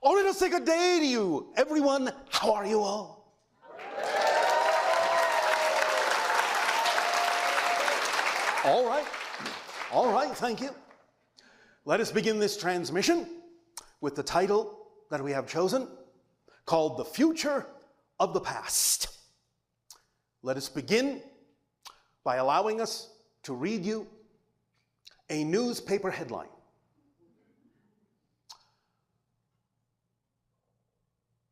Oh, let us say good day to you, everyone. How are you all? All right, thank you. Let us begin this transmission with the title that we have chosen, called The Future of the Past. Let us begin by allowing us to read you a newspaper headline.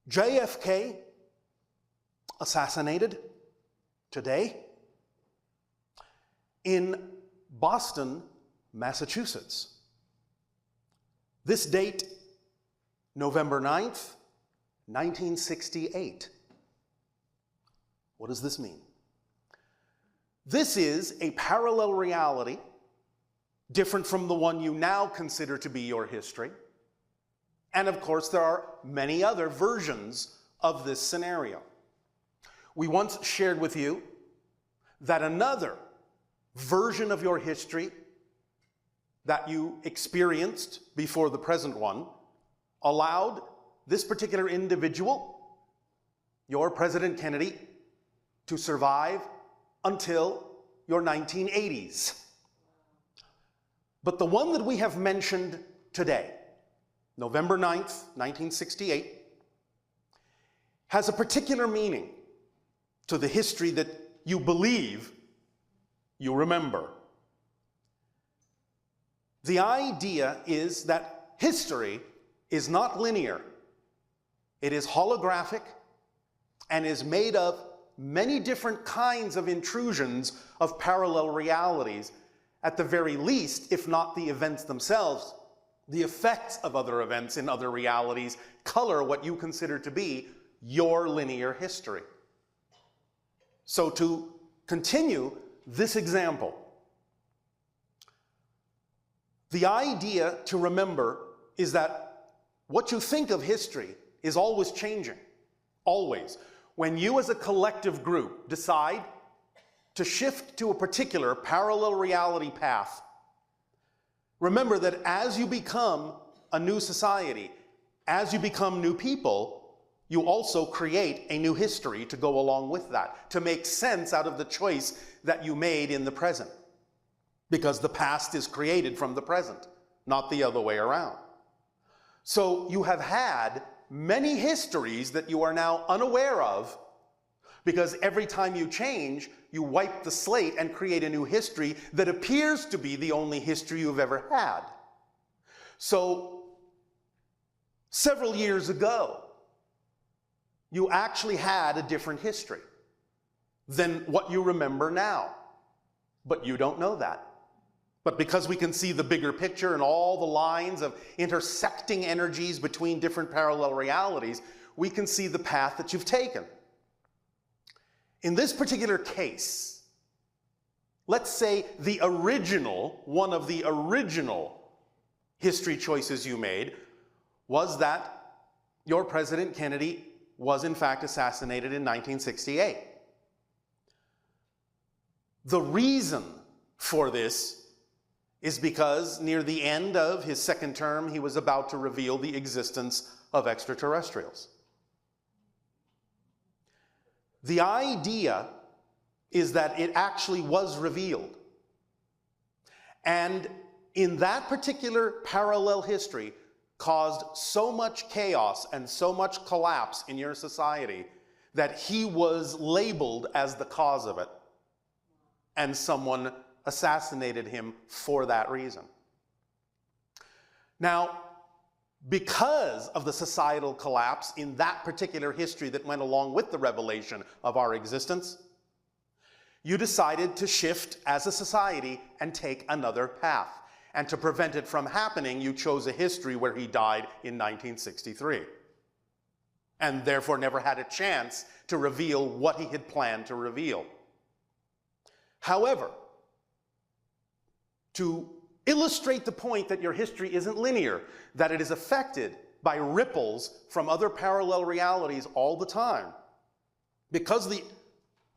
JFK assassinated today in Boston, Massachusetts. This date, November 9th, 1968. What does this mean? This is a parallel reality, different from the one you now consider to be your history. And of course, there are many other versions of this scenario. We once shared with you that another version of your history that you experienced before the present one allowed this particular individual, your President Kennedy, to survive until your 1980s. But the one that we have mentioned today, November 9th, 1968, has a particular meaning to the history that you believe you remember. The idea is that history is not linear. It is holographic and is made of many different kinds of intrusions of parallel realities. At the very least, if not the events themselves, the effects of other events in other realities color what you consider to be your linear history. So to continue this example, the idea to remember is that what you think of history is always changing, always. When you as a collective group decide to shift to a particular parallel reality path, remember that as you become a new society, as you become new people, you also create a new history to go along with that, to make sense out of the choice that you made in the present. Because the past is created from the present, not the other way around. So you have had many histories that you are now unaware of, because every time you change, you wipe the slate and create a new history that appears to be the only history you've ever had. So, several years ago, you actually had a different history than what you remember now. But you don't know that. But because we can see the bigger picture and all the lines of intersecting energies between different parallel realities, we can see the path that you've taken. In this particular case, let's say the original, one of the original history choices you made was that your President Kennedy was in fact assassinated in 1968. The reason for this is because near the end of his second term, he was about to reveal the existence of extraterrestrials. The idea is that it actually was revealed. And in that particular parallel history caused so much chaos and so much collapse in your society that he was labeled as the cause of it. And someone assassinated him for that reason. Now, because of the societal collapse in that particular history that went along with the revelation of our existence, you decided to shift as a society and take another path. And to prevent it from happening, you chose a history where he died in 1963. And therefore never had a chance to reveal what he had planned to reveal. However, to illustrate the point that your history isn't linear, that it is affected by ripples from other parallel realities all the time, because the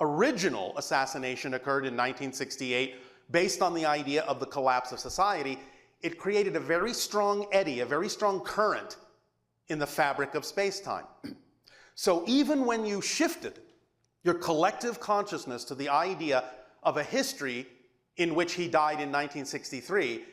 original assassination occurred in 1968 based on the idea of the collapse of society, it created a very strong eddy, a very strong current in the fabric of space-time. So even when you shifted your collective consciousness to the idea of a history in which he died in 1963,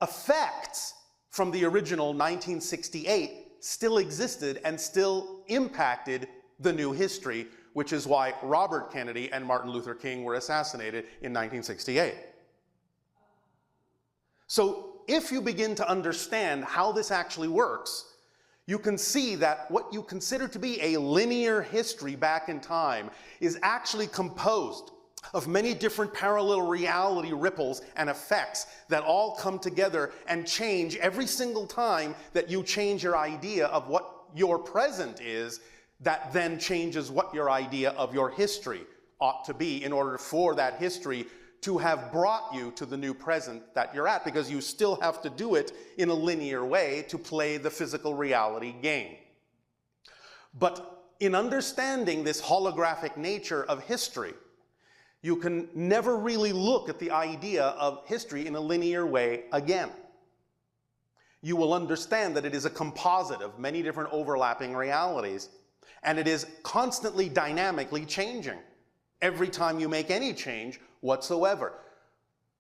effects from the original 1968 still existed and still impacted the new history, which is why Robert Kennedy and Martin Luther King were assassinated in 1968. So if you begin to understand how this actually works, you can see that what you consider to be a linear history back in time is actually composed of many different parallel reality ripples and effects that all come together and change every single time that you change your idea of what your present is. That then changes what your idea of your history ought to be in order for that history to have brought you to the new present that you're at, because you still have to do it in a linear way to play the physical reality game. But in understanding this holographic nature of history, you can never really look at the idea of history in a linear way again. You will understand that it is a composite of many different overlapping realities, and it is constantly dynamically changing every time you make any change whatsoever.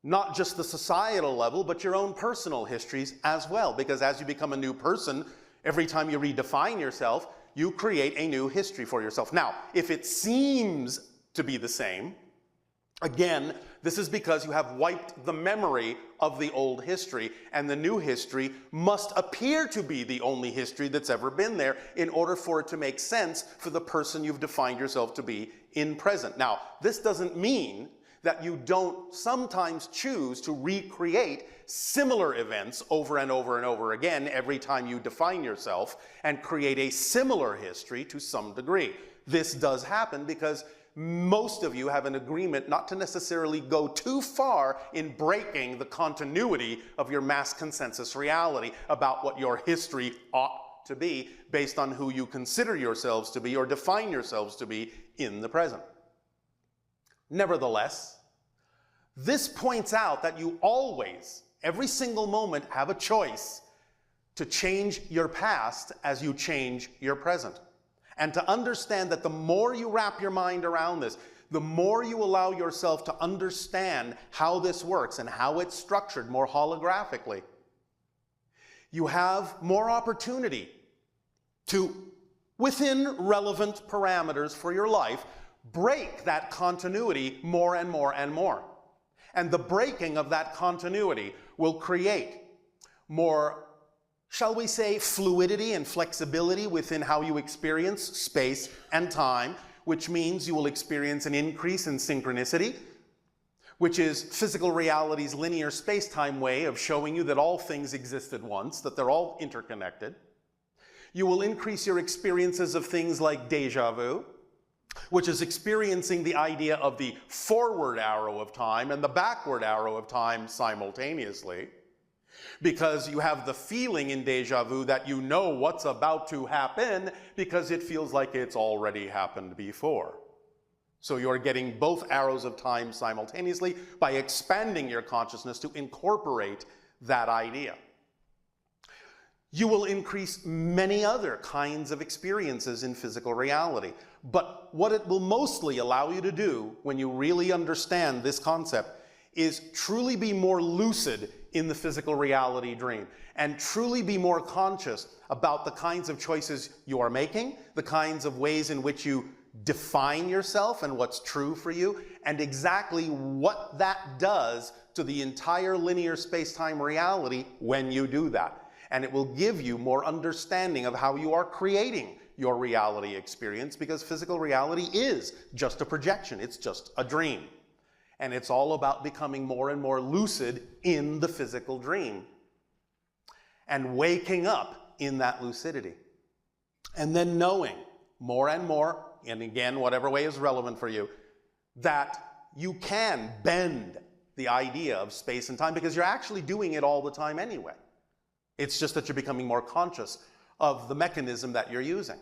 Not just the societal level, but your own personal histories as well, because as you become a new person, every time you redefine yourself, you create a new history for yourself. Now, if it seems to be the same, again, this is because you have wiped the memory of the old history, and the new history must appear to be the only history that's ever been there in order for it to make sense for the person you've defined yourself to be in present. Now, this doesn't mean that you don't sometimes choose to recreate similar events over and over and over again every time you define yourself and create a similar history to some degree. This does happen because most of you have an agreement not to necessarily go too far in breaking the continuity of your mass consensus reality about what your history ought to be based on who you consider yourselves to be or define yourselves to be in the present. Nevertheless, this points out that you always, every single moment, have a choice to change your past as you change your present. And to understand that the more you wrap your mind around this, the more you allow yourself to understand how this works and how it's structured more holographically, you have more opportunity to, within relevant parameters for your life, break that continuity more and more and more. And the breaking of that continuity will create more, shall we say, fluidity and flexibility within how you experience space and time, which means you will experience an increase in synchronicity, which is physical reality's linear space-time way of showing you that all things existed once, that they're all interconnected. You will increase your experiences of things like déjà vu, which is experiencing the idea of the forward arrow of time and the backward arrow of time simultaneously, because you have the feeling in déjà vu that you know what's about to happen because it feels like it's already happened before. So you're getting both arrows of time simultaneously by expanding your consciousness to incorporate that idea. You will increase many other kinds of experiences in physical reality. But what it will mostly allow you to do when you really understand this concept is truly be more lucid in the physical reality dream and truly be more conscious about the kinds of choices you are making, the kinds of ways in which you define yourself and what's true for you, and exactly what that does to the entire linear space-time reality when you do that. And it will give you more understanding of how you are creating your reality experience, because physical reality is just a projection. It's just a dream. And it's all about becoming more and more lucid in the physical dream and waking up in that lucidity. And then knowing more and more, and again, whatever way is relevant for you, that you can bend the idea of space and time because you're actually doing it all the time anyway. It's just that you're becoming more conscious of the mechanism that you're using.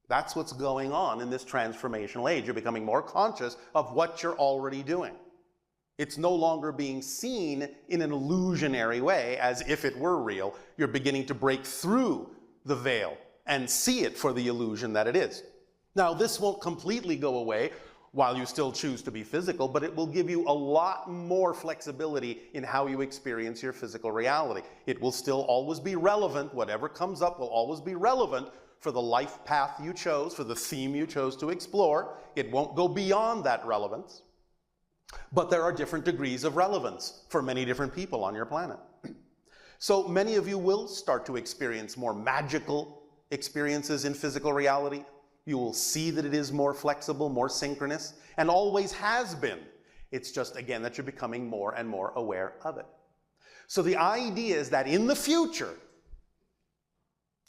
That's what's going on in this transformational age. You're becoming more conscious of what you're already doing. It's no longer being seen in an illusionary way as if it were real. You're beginning to break through the veil and see it for the illusion that it is. Now, this won't completely go away while you still choose to be physical, but it will give you a lot more flexibility in how you experience your physical reality. It will still always be relevant. Whatever comes up will always be relevant for the life path you chose, for the theme you chose to explore. It won't go beyond that relevance. But there are different degrees of relevance for many different people on your planet. So many of you will start to experience more magical experiences in physical reality. You will see that it is more flexible, more synchronous, and always has been. It's just, again, that you're becoming more and more aware of it. So the idea is that in the future,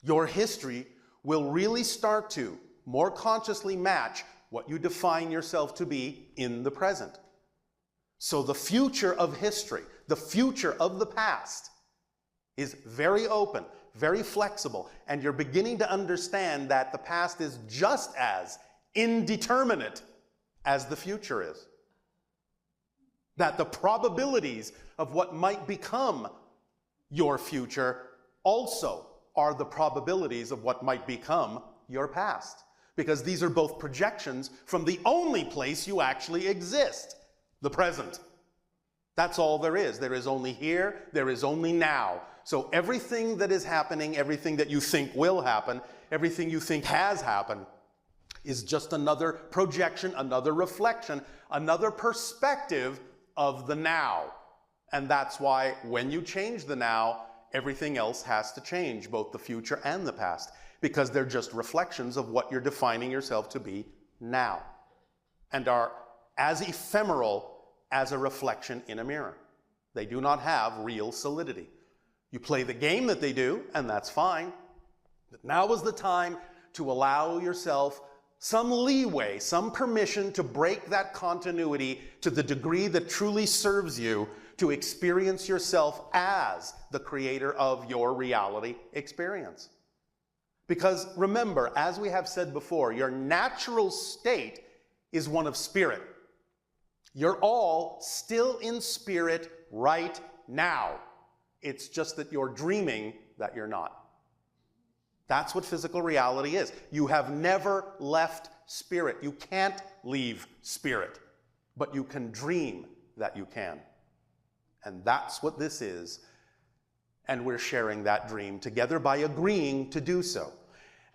your history will really start to more consciously match what you define yourself to be in the present. So the future of history, the future of the past, is very open, very flexible, and you're beginning to understand that the past is just as indeterminate as the future is. That the probabilities of what might become your future also are the probabilities of what might become your past. Because these are both projections from the only place you actually exist, the present. That's all there is. There is only here, there is only now. So everything that is happening, everything that you think will happen, everything you think has happened, is just another projection, another reflection, another perspective of the now. And that's why when you change the now, everything else has to change, both the future and the past, because they're just reflections of what you're defining yourself to be now, and are as ephemeral as a reflection in a mirror. They do not have real solidity. You play the game that they do, and that's fine. But now is the time to allow yourself some leeway, some permission to break that continuity to the degree that truly serves you to experience yourself as the creator of your reality experience. Because remember, as we have said before, your natural state is one of spirit. You're all still in spirit right now. It's just that you're dreaming that you're not. That's what physical reality is. You have never left spirit. You can't leave spirit, but you can dream that you can. And that's what this is. And we're sharing that dream together by agreeing to do so.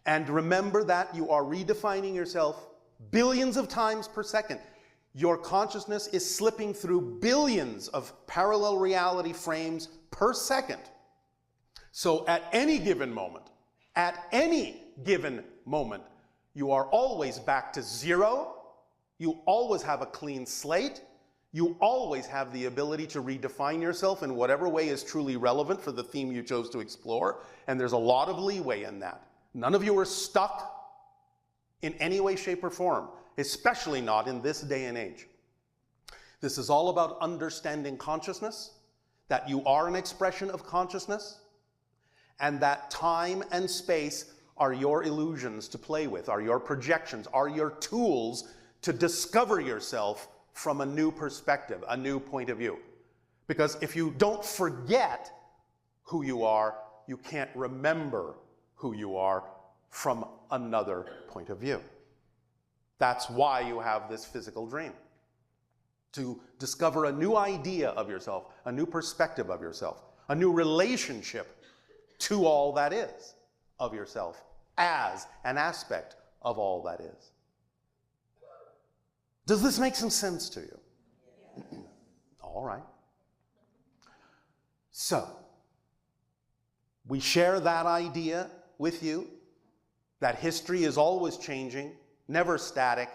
And remember that you are redefining yourself billions of times per second. Your consciousness is slipping through billions of parallel reality frames per second. So at any given moment, you are always back to zero. You always have a clean slate. You always have the ability to redefine yourself in whatever way is truly relevant for the theme you chose to explore. And there's a lot of leeway in that. None of you are stuck in any way, shape, or form, especially not in this day and age. This is all about understanding consciousness, that you are an expression of consciousness, and that time and space are your illusions to play with, are your projections, are your tools to discover yourself from a new perspective, a new point of view. Because if you don't forget who you are, you can't remember who you are from another point of view. That's why you have this physical dream. To discover a new idea of yourself, a new perspective of yourself, a new relationship to all that is of yourself as an aspect of all that is. Does this make some sense to you? Yeah. All right. So, we share that idea with you, that history is always changing, never static,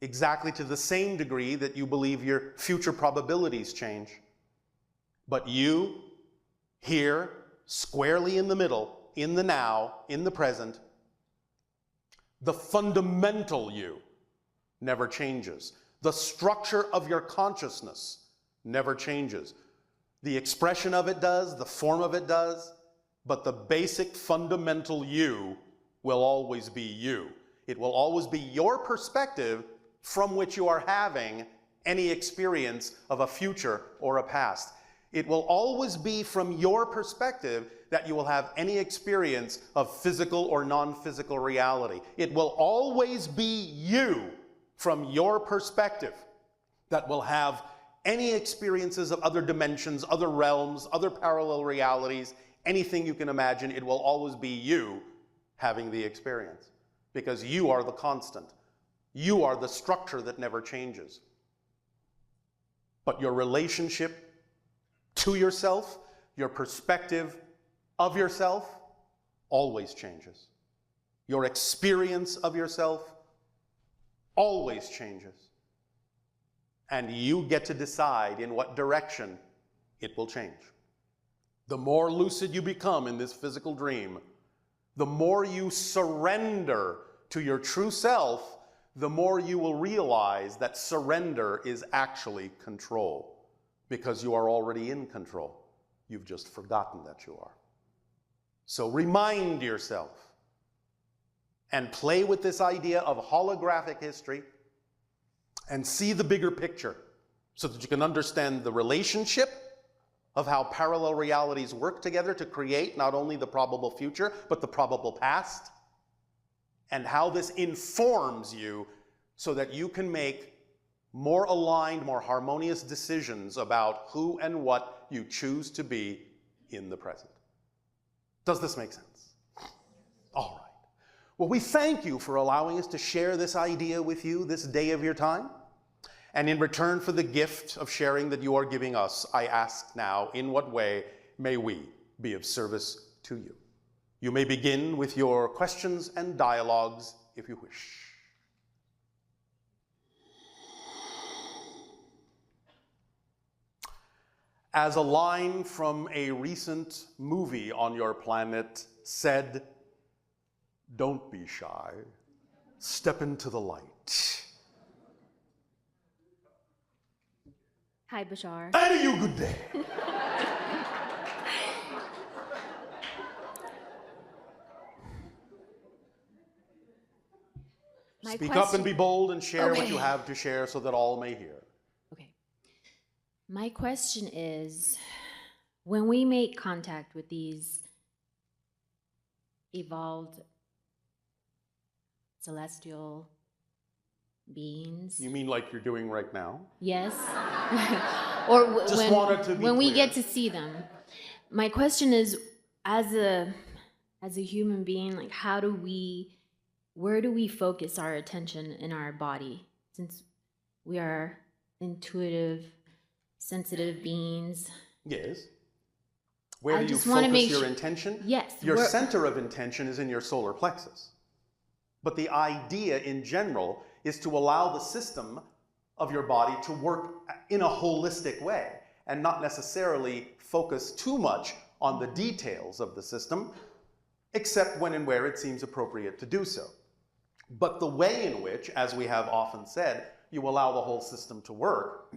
exactly to the same degree that you believe your future probabilities change. But you, here, squarely in the middle, in the now, in the present, the fundamental you never changes. The structure of your consciousness never changes. The expression of it does, the form of it does, but the basic fundamental you will always be you. It will always be your perspective from which you are having any experience of a future or a past. It will always be from your perspective that you will have any experience of physical or non-physical reality. It will always be you, from your perspective, that will have any experiences of other dimensions, other realms, other parallel realities, anything you can imagine. It will always be you having the experience, because you are the constant. You are the structure that never changes. But your relationship to yourself, your perspective of yourself, always changes. Your experience of yourself always changes. And you get to decide in what direction it will change. The more lucid you become in this physical dream, the more you surrender to your true self, the more you will realize that surrender is actually control, because you are already in control. You've just forgotten that you are. So remind yourself and play with this idea of holographic history and see the bigger picture so that you can understand the relationship of how parallel realities work together to create not only the probable future, but the probable past, and how this informs you so that you can make more aligned, more harmonious decisions about who and what you choose to be in the present. Does this make sense? All right. Well, we thank you for allowing us to share this idea with you this day of your time. And in return for the gift of sharing that you are giving us, I ask now, in what way may we be of service to you? You may begin with your questions and dialogues if you wish. As a line from a recent movie on your planet said, "Don't be shy, step into the light." Hi, Bashar. And you, good day. Speak up and be bold and share what you have to share so that all may hear. Okay. My question is, when we make contact with these evolved celestial beings. You mean like you're doing right now? Yes. Or when we clear. get to see them. My question is, as a human being, like where do we focus our attention in our body? Since we are intuitive, sensitive beings. Yes. Where do you focus your intention? Yes. Your center of intention is in your solar plexus. But the idea in general is to allow the system of your body to work in a holistic way and not necessarily focus too much on the details of the system, except when and where it seems appropriate to do so. But the way in which, as we have often said, you allow the whole system to work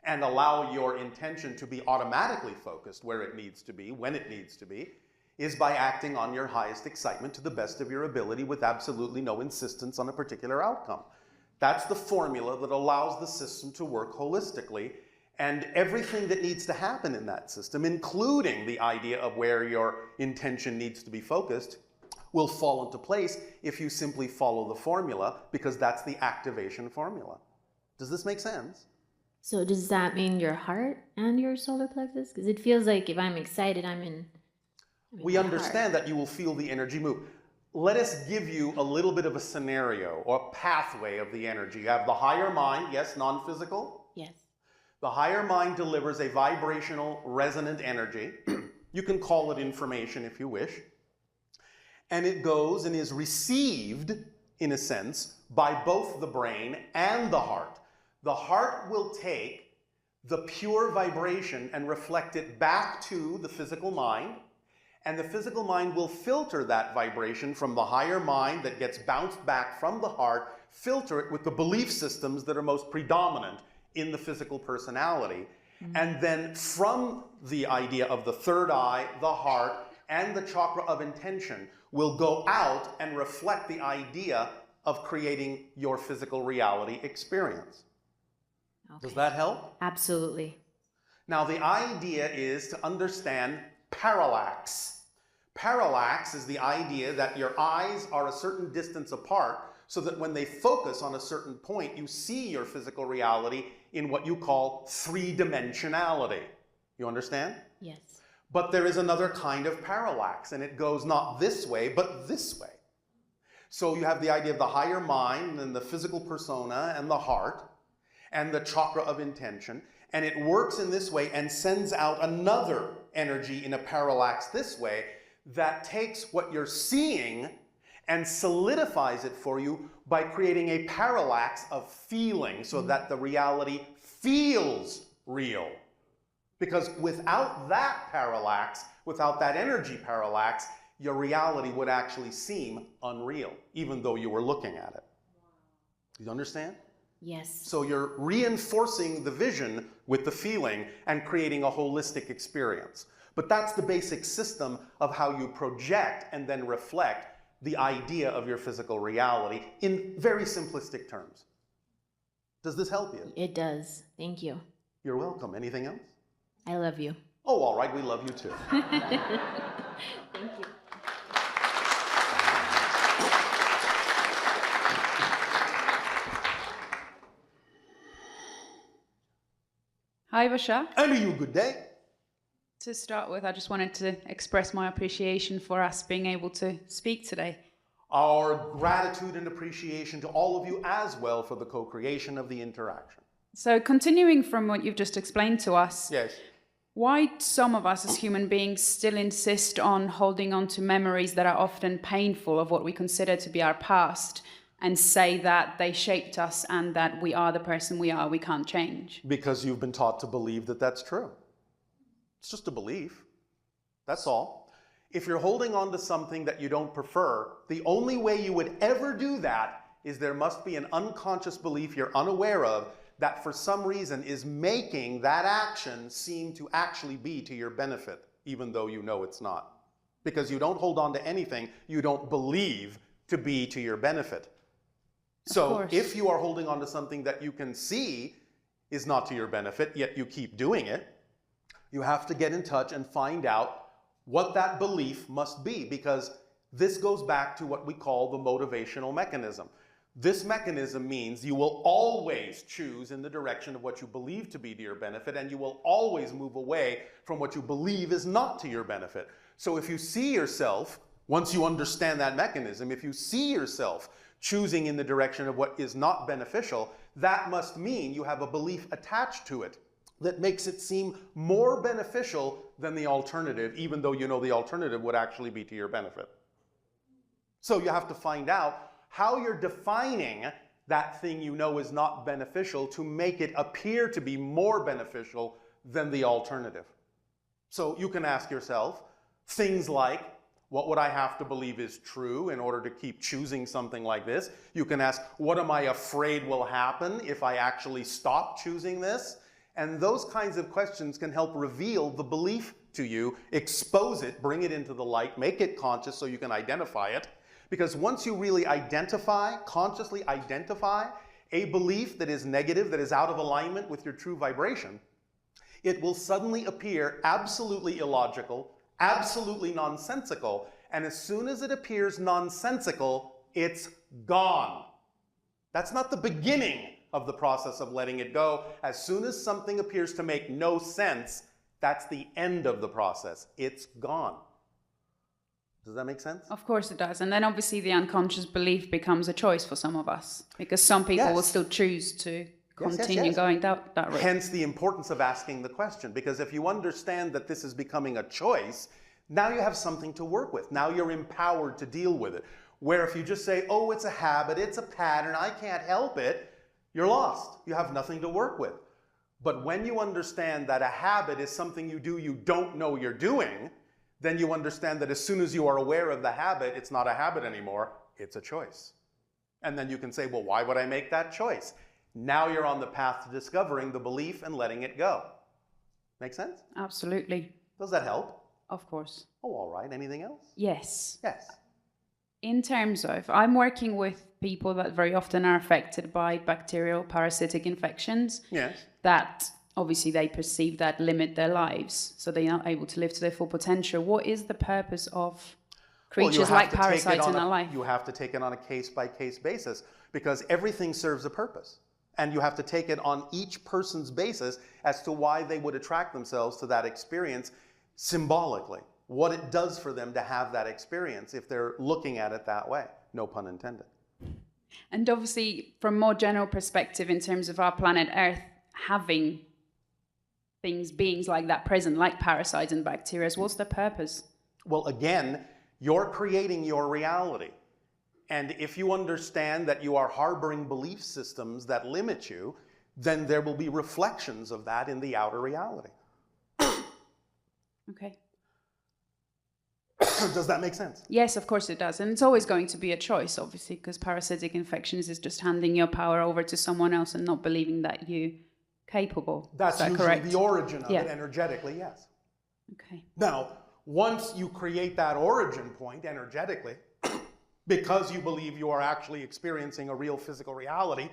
and allow your intention to be automatically focused where it needs to be, when it needs to be, is by acting on your highest excitement to the best of your ability with absolutely no insistence on a particular outcome. That's the formula that allows the system to work holistically, and everything that needs to happen in that system, including the idea of where your intention needs to be focused, will fall into place if you simply follow the formula, because that's the activation formula. Does this make sense? So does that mean your heart and your solar plexus? Because it feels like if I'm excited, I'm in we understand that you will feel the energy move. Let us give you a little bit of a scenario or pathway of the energy. You have the higher mind, yes, non-physical? Yes. The higher mind delivers a vibrational resonant energy. You can call it information if you wish. And it goes and is received, in a sense, by both the brain and the heart. The heart will take the pure vibration and reflect it back to the physical mind. And the physical mind will filter that vibration from the higher mind that gets bounced back from the heart, filter it with the belief systems that are most predominant in the physical personality. Mm-hmm. And then from the idea of the third eye, the heart, and the chakra of intention will go out and reflect the idea of creating your physical reality experience. Does that help? Absolutely. Now, the idea is to understand parallax. Parallax is the idea that your eyes are a certain distance apart so that when they focus on a certain point, you see your physical reality in what you call three-dimensionality. You understand? Yes. But there is another kind of parallax, and it goes not this way, but this way. So you have the idea of the higher mind and the physical persona and the heart and the chakra of intention, and it works in this way and sends out another energy in a parallax this way that takes what you're seeing and solidifies it for you by creating a parallax of feeling so that the reality feels real. Because without that parallax, without that energy parallax, your reality would actually seem unreal, even though you were looking at it. Do you understand? Yes. So you're reinforcing the vision with the feeling and creating a holistic experience. But that's the basic system of how you project and then reflect the idea of your physical reality in very simplistic terms. Does this help you? It does. Thank you. You're welcome. Anything else? I love you. Oh, all right. We love you too. Thank you. Hi, Bashar. And you good day. To start with, I just wanted to express my appreciation for us being able to speak today. Our gratitude and appreciation to all of you as well for the co-creation of the interaction. So, continuing from what you've just explained to us, Yes. why some of us as human beings still insist on holding on to memories that are often painful of what we consider to be our past and say that they shaped us and that we are the person we are, we can't change? Because you've been taught to believe that that's true. It's just a belief. That's all. If you're holding on to something that you don't prefer, the only way you would ever do that is there must be an unconscious belief you're unaware of that for some reason is making that action seem to actually be to your benefit, even though you know it's not. Because you don't hold on to anything you don't believe to be to your benefit. So if you are holding on to something that you can see is not to your benefit, yet you keep doing it, you have to get in touch and find out what that belief must be, because this goes back to what we call the motivational mechanism. This mechanism means you will always choose in the direction of what you believe to be to your benefit, and you will always move away from what you believe is not to your benefit. So if you see yourself, once you understand that mechanism, if you see yourself choosing in the direction of what is not beneficial, that must mean you have a belief attached to it that makes it seem more beneficial than the alternative, even though you know the alternative would actually be to your benefit. So you have to find out how you're defining that thing you know is not beneficial to make it appear to be more beneficial than the alternative. So you can ask yourself things like, what would I have to believe is true in order to keep choosing something like this? You can ask, what am I afraid will happen if I actually stop choosing this? And those kinds of questions can help reveal the belief to you, expose it, bring it into the light, make it conscious so you can identify it. Because once you really identify, consciously identify a belief that is negative, that is out of alignment with your true vibration, it will suddenly appear absolutely illogical, absolutely nonsensical, and as soon as it appears nonsensical, it's gone. That's not the beginning of the process of letting it go. As soon as something appears to make no sense, that's the end of the process. It's gone. Does that make sense? Of course it does. And then obviously the unconscious belief becomes a choice for some of us, because some people will still choose to continue going that route. Hence the importance of asking the question, because if you understand that this is becoming a choice, now you have something to work with. Now you're empowered to deal with it. Where if you just say, oh, it's a habit, it's a pattern, I can't help it, you're lost. You have nothing to work with. But when you understand that a habit is something you do you don't know you're doing, then you understand that as soon as you are aware of the habit, it's not a habit anymore, it's a choice. And then you can say, well, why would I make that choice? Now you're on the path to discovering the belief and letting it go. Make sense? Absolutely. Does that help? Of course. Oh, all right. Anything else? Yes. Yes. In terms of, I'm working with people that very often are affected by bacterial parasitic infections. Yes. That obviously they perceive that limit their lives, so they're not able to live to their full potential. What is the purpose of creatures like parasites in our life? You have to take it on a case-by-case basis, because everything serves a purpose. And you have to take it on each person's basis as to why they would attract themselves to that experience symbolically. What it does for them to have that experience if they're looking at it that way. No pun intended. And obviously, from more general perspective, in terms of our planet Earth having beings like that present, like parasites and bacteria, what's the purpose? Well, again, you're creating your reality. And if you understand that you are harboring belief systems that limit you, then there will be reflections of that in the outer reality. Okay. Does that make sense? Yes, of course it does. And it's always going to be a choice, obviously, because parasitic infections is just handing your power over to someone else and not believing that you're capable. That's Is that usually correct? the origin of Yeah. it energetically, yes. Okay. Now, once you create that origin point energetically, because you believe you are actually experiencing a real physical reality,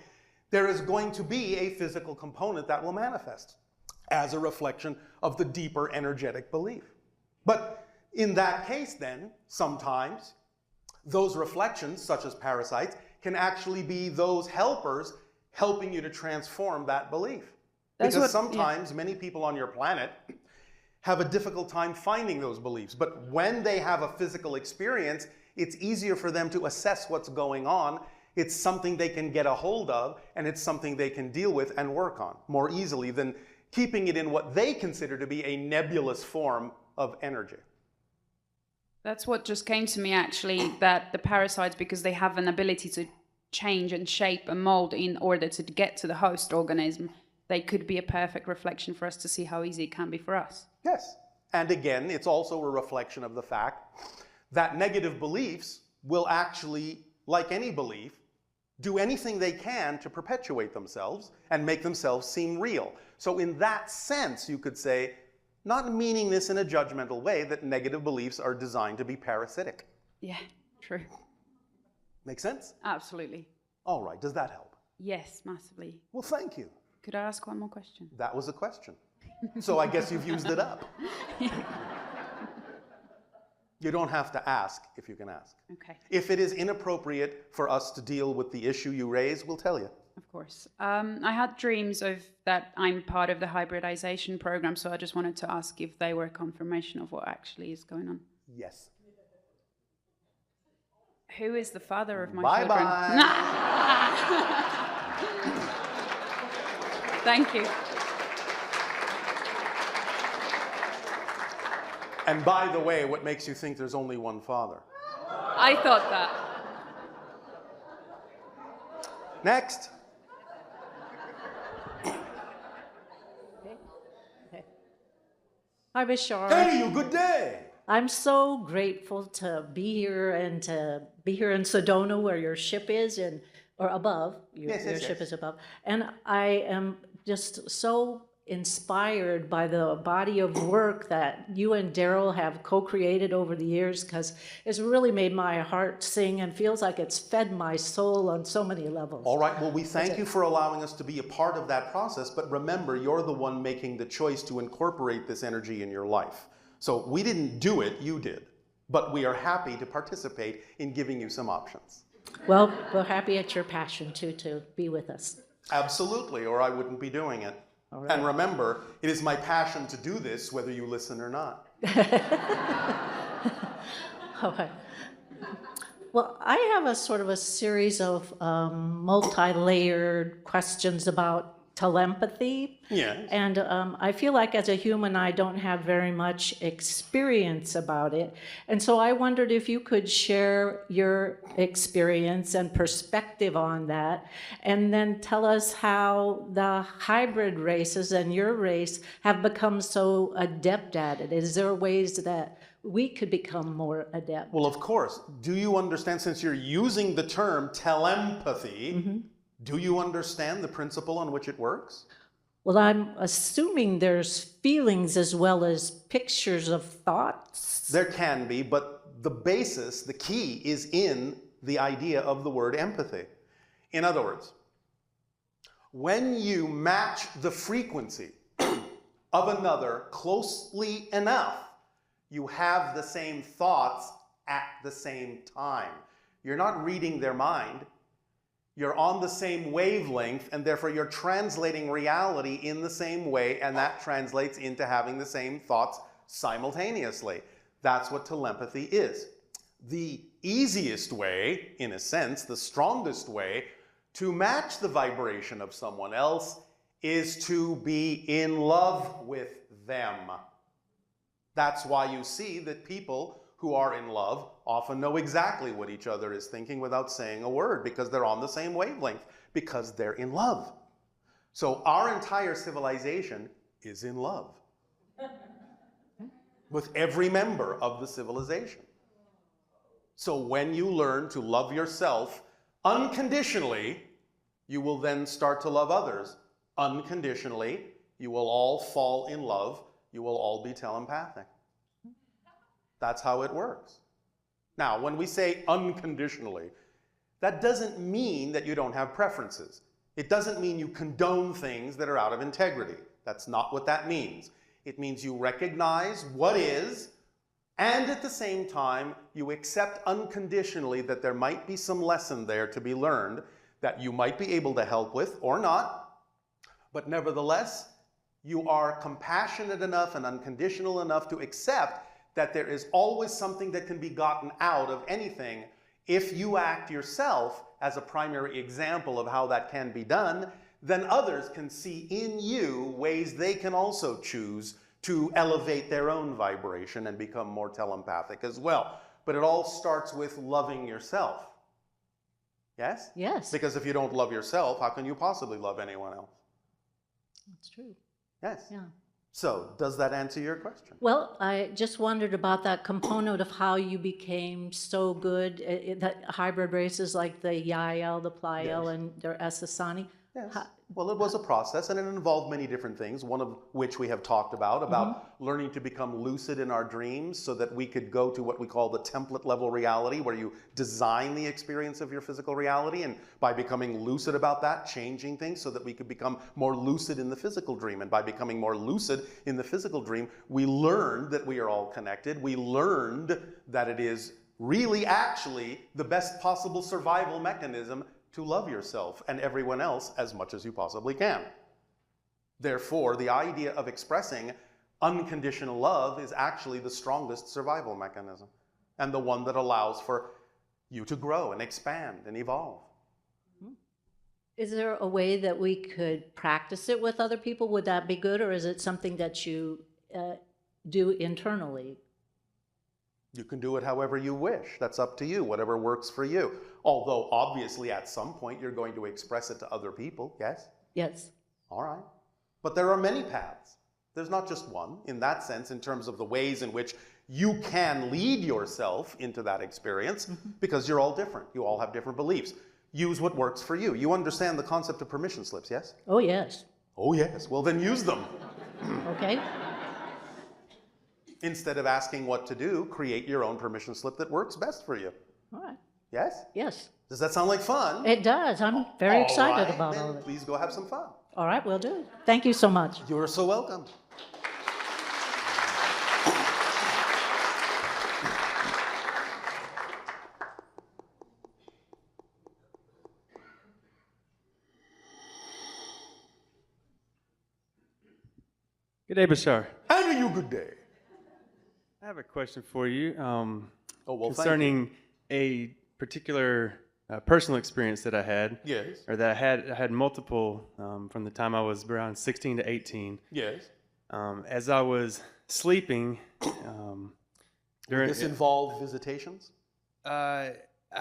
there is going to be a physical component that will manifest as a reflection of the deeper energetic belief. But in that case, then, sometimes those reflections, such as parasites, can actually be those helpers helping you to transform that belief. Because sometimes many people on your planet have a difficult time finding those beliefs. But when they have a physical experience, it's easier for them to assess what's going on. It's something they can get a hold of, and it's something they can deal with and work on more easily than keeping it in what they consider to be a nebulous form of energy. That's what just came to me, actually, that the parasites, because they have an ability to change and shape and mold in order to get to the host organism, they could be a perfect reflection for us to see how easy it can be for us. Yes. And again, it's also a reflection of the fact that negative beliefs will actually, like any belief, do anything they can to perpetuate themselves and make themselves seem real. So in that sense, you could say, not meaning this in a judgmental way, that negative beliefs are designed to be parasitic. Yeah, true. Make sense? Absolutely. All right, does that help? Yes, massively. Well, thank you. Could I ask one more question? That was a question. So I guess you've used it up. You don't have to ask if you can ask. Okay. If it is inappropriate for us to deal with the issue you raise, we'll tell you. Of course. I had dreams of that I'm part of the hybridization program, so I just wanted to ask if they were confirmation of what actually is going on. Yes. Who is the father of my Bye-bye. children? Thank you. And by the way, what makes you think there's only one father? I thought that. Next. Hi, Bashar. Hey, you, good day. I'm so grateful to be here and to be here in Sedona where your ship is, and or above. Your ship is above. And I am just so inspired by the body of work that you and Daryl have co-created over the years, because it's really made my heart sing and feels like it's fed my soul on so many levels. All right, well, we thank you for allowing us to be a part of that process, but remember, you're the one making the choice to incorporate this energy in your life. So we didn't do it, you did. But we are happy to participate in giving you some options. Well, we're happy at your passion too, to be with us. Absolutely, or I wouldn't be doing it. All right. And remember, it is my passion to do this, whether you listen or not. All right. Well, I have a sort of a series of multi-layered questions about telepathy. Yes. And I feel like as a human, I don't have very much experience about it. And so I wondered if you could share your experience and perspective on that, and then tell us how the hybrid races and your race have become so adept at it. Is there ways that we could become more adept? Well, of course. Do you understand, since you're using the term telepathy, do you understand the principle on which it works? Well, I'm assuming there's feelings as well as pictures of thoughts. There can be, but the basis, the key, is in the idea of the word empathy. In other words, when you match the frequency of another closely enough, you have the same thoughts at the same time. You're not reading their mind. You're on the same wavelength, and therefore you're translating reality in the same way, and that translates into having the same thoughts simultaneously. That's what telepathy is. The easiest way, in a sense, the strongest way to match the vibration of someone else is to be in love with them. That's why you see that people who are in love often know exactly what each other is thinking without saying a word, because they're on the same wavelength, because they're in love. So our entire civilization is in love with every member of the civilization. So when you learn to love yourself unconditionally, you will then start to love others unconditionally. You will all fall in love. You will all be telepathic. That's how it works. Now, when we say unconditionally, that doesn't mean that you don't have preferences. It doesn't mean you condone things that are out of integrity. That's not what that means. It means you recognize what is, and at the same time, you accept unconditionally that there might be some lesson there to be learned that you might be able to help with or not. But nevertheless, you are compassionate enough and unconditional enough to accept that there is always something that can be gotten out of anything if you act yourself as a primary example of how that can be done. Then others can see in you ways they can also choose to elevate their own vibration and become more telepathic as well. But it all starts with loving yourself. Yes? Yes. Because if you don't love yourself, how can you possibly love anyone else? That's true. Yes. Yeah. So, does that answer your question? Well, I just wondered about that component of how you became so good that hybrid races like the Yael, the Pleyel, Yes. and their Essassani. Yes. Well, it was a process, and it involved many different things, one of which we have talked about learning to become lucid in our dreams so that we could go to what we call the template level reality, where you design the experience of your physical reality, and by becoming lucid about that, changing things so that we could become more lucid in the physical dream. And by becoming more lucid in the physical dream, we learned that we are all connected. We learned that it is really actually the best possible survival mechanism to love yourself and everyone else as much as you possibly can. Therefore, the idea of expressing unconditional love is actually the strongest survival mechanism, and the one that allows for you to grow and expand and evolve. Is there a way that we could practice it with other people? Would that be good, or is it something that you do internally? You can do it however you wish. That's up to you, whatever works for you. Although, obviously, at some point, you're going to express it to other people, yes? Yes. All right. But there are many paths. There's not just one, in that sense, in terms of the ways in which you can lead yourself into that experience, because you're all different. You all have different beliefs. Use what works for you. You understand the concept of permission slips, yes? Oh, yes. Oh, yes. Well, then use them. Okay. Instead of asking what to do, create your own permission slip that works best for you. All right. Yes? Yes. Does that sound like fun? It does. I'm very excited All right, about then all of it. please go have some fun. All right, will do. Thank you so much. You're so welcome. Good day, Bashar. And you good day. I have a question for you Concerning concerning a particular personal experience that I had, Yes. or that I had multiple from the time I was around 16 to 18. Yes. As I was sleeping during This involve visitations? I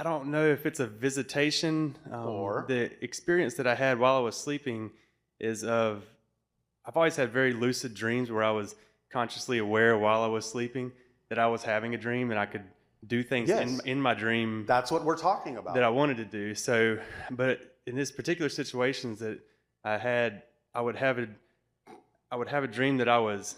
don't know if it's a visitation Or? the experience that I had while I was sleeping is I've always had very lucid dreams where I was consciously aware while I was sleeping that I was having a dream and I could do things Yes. in my dream That's what we're talking about. that I wanted to do. So, but in this particular situations that I had, I would have a dream that I was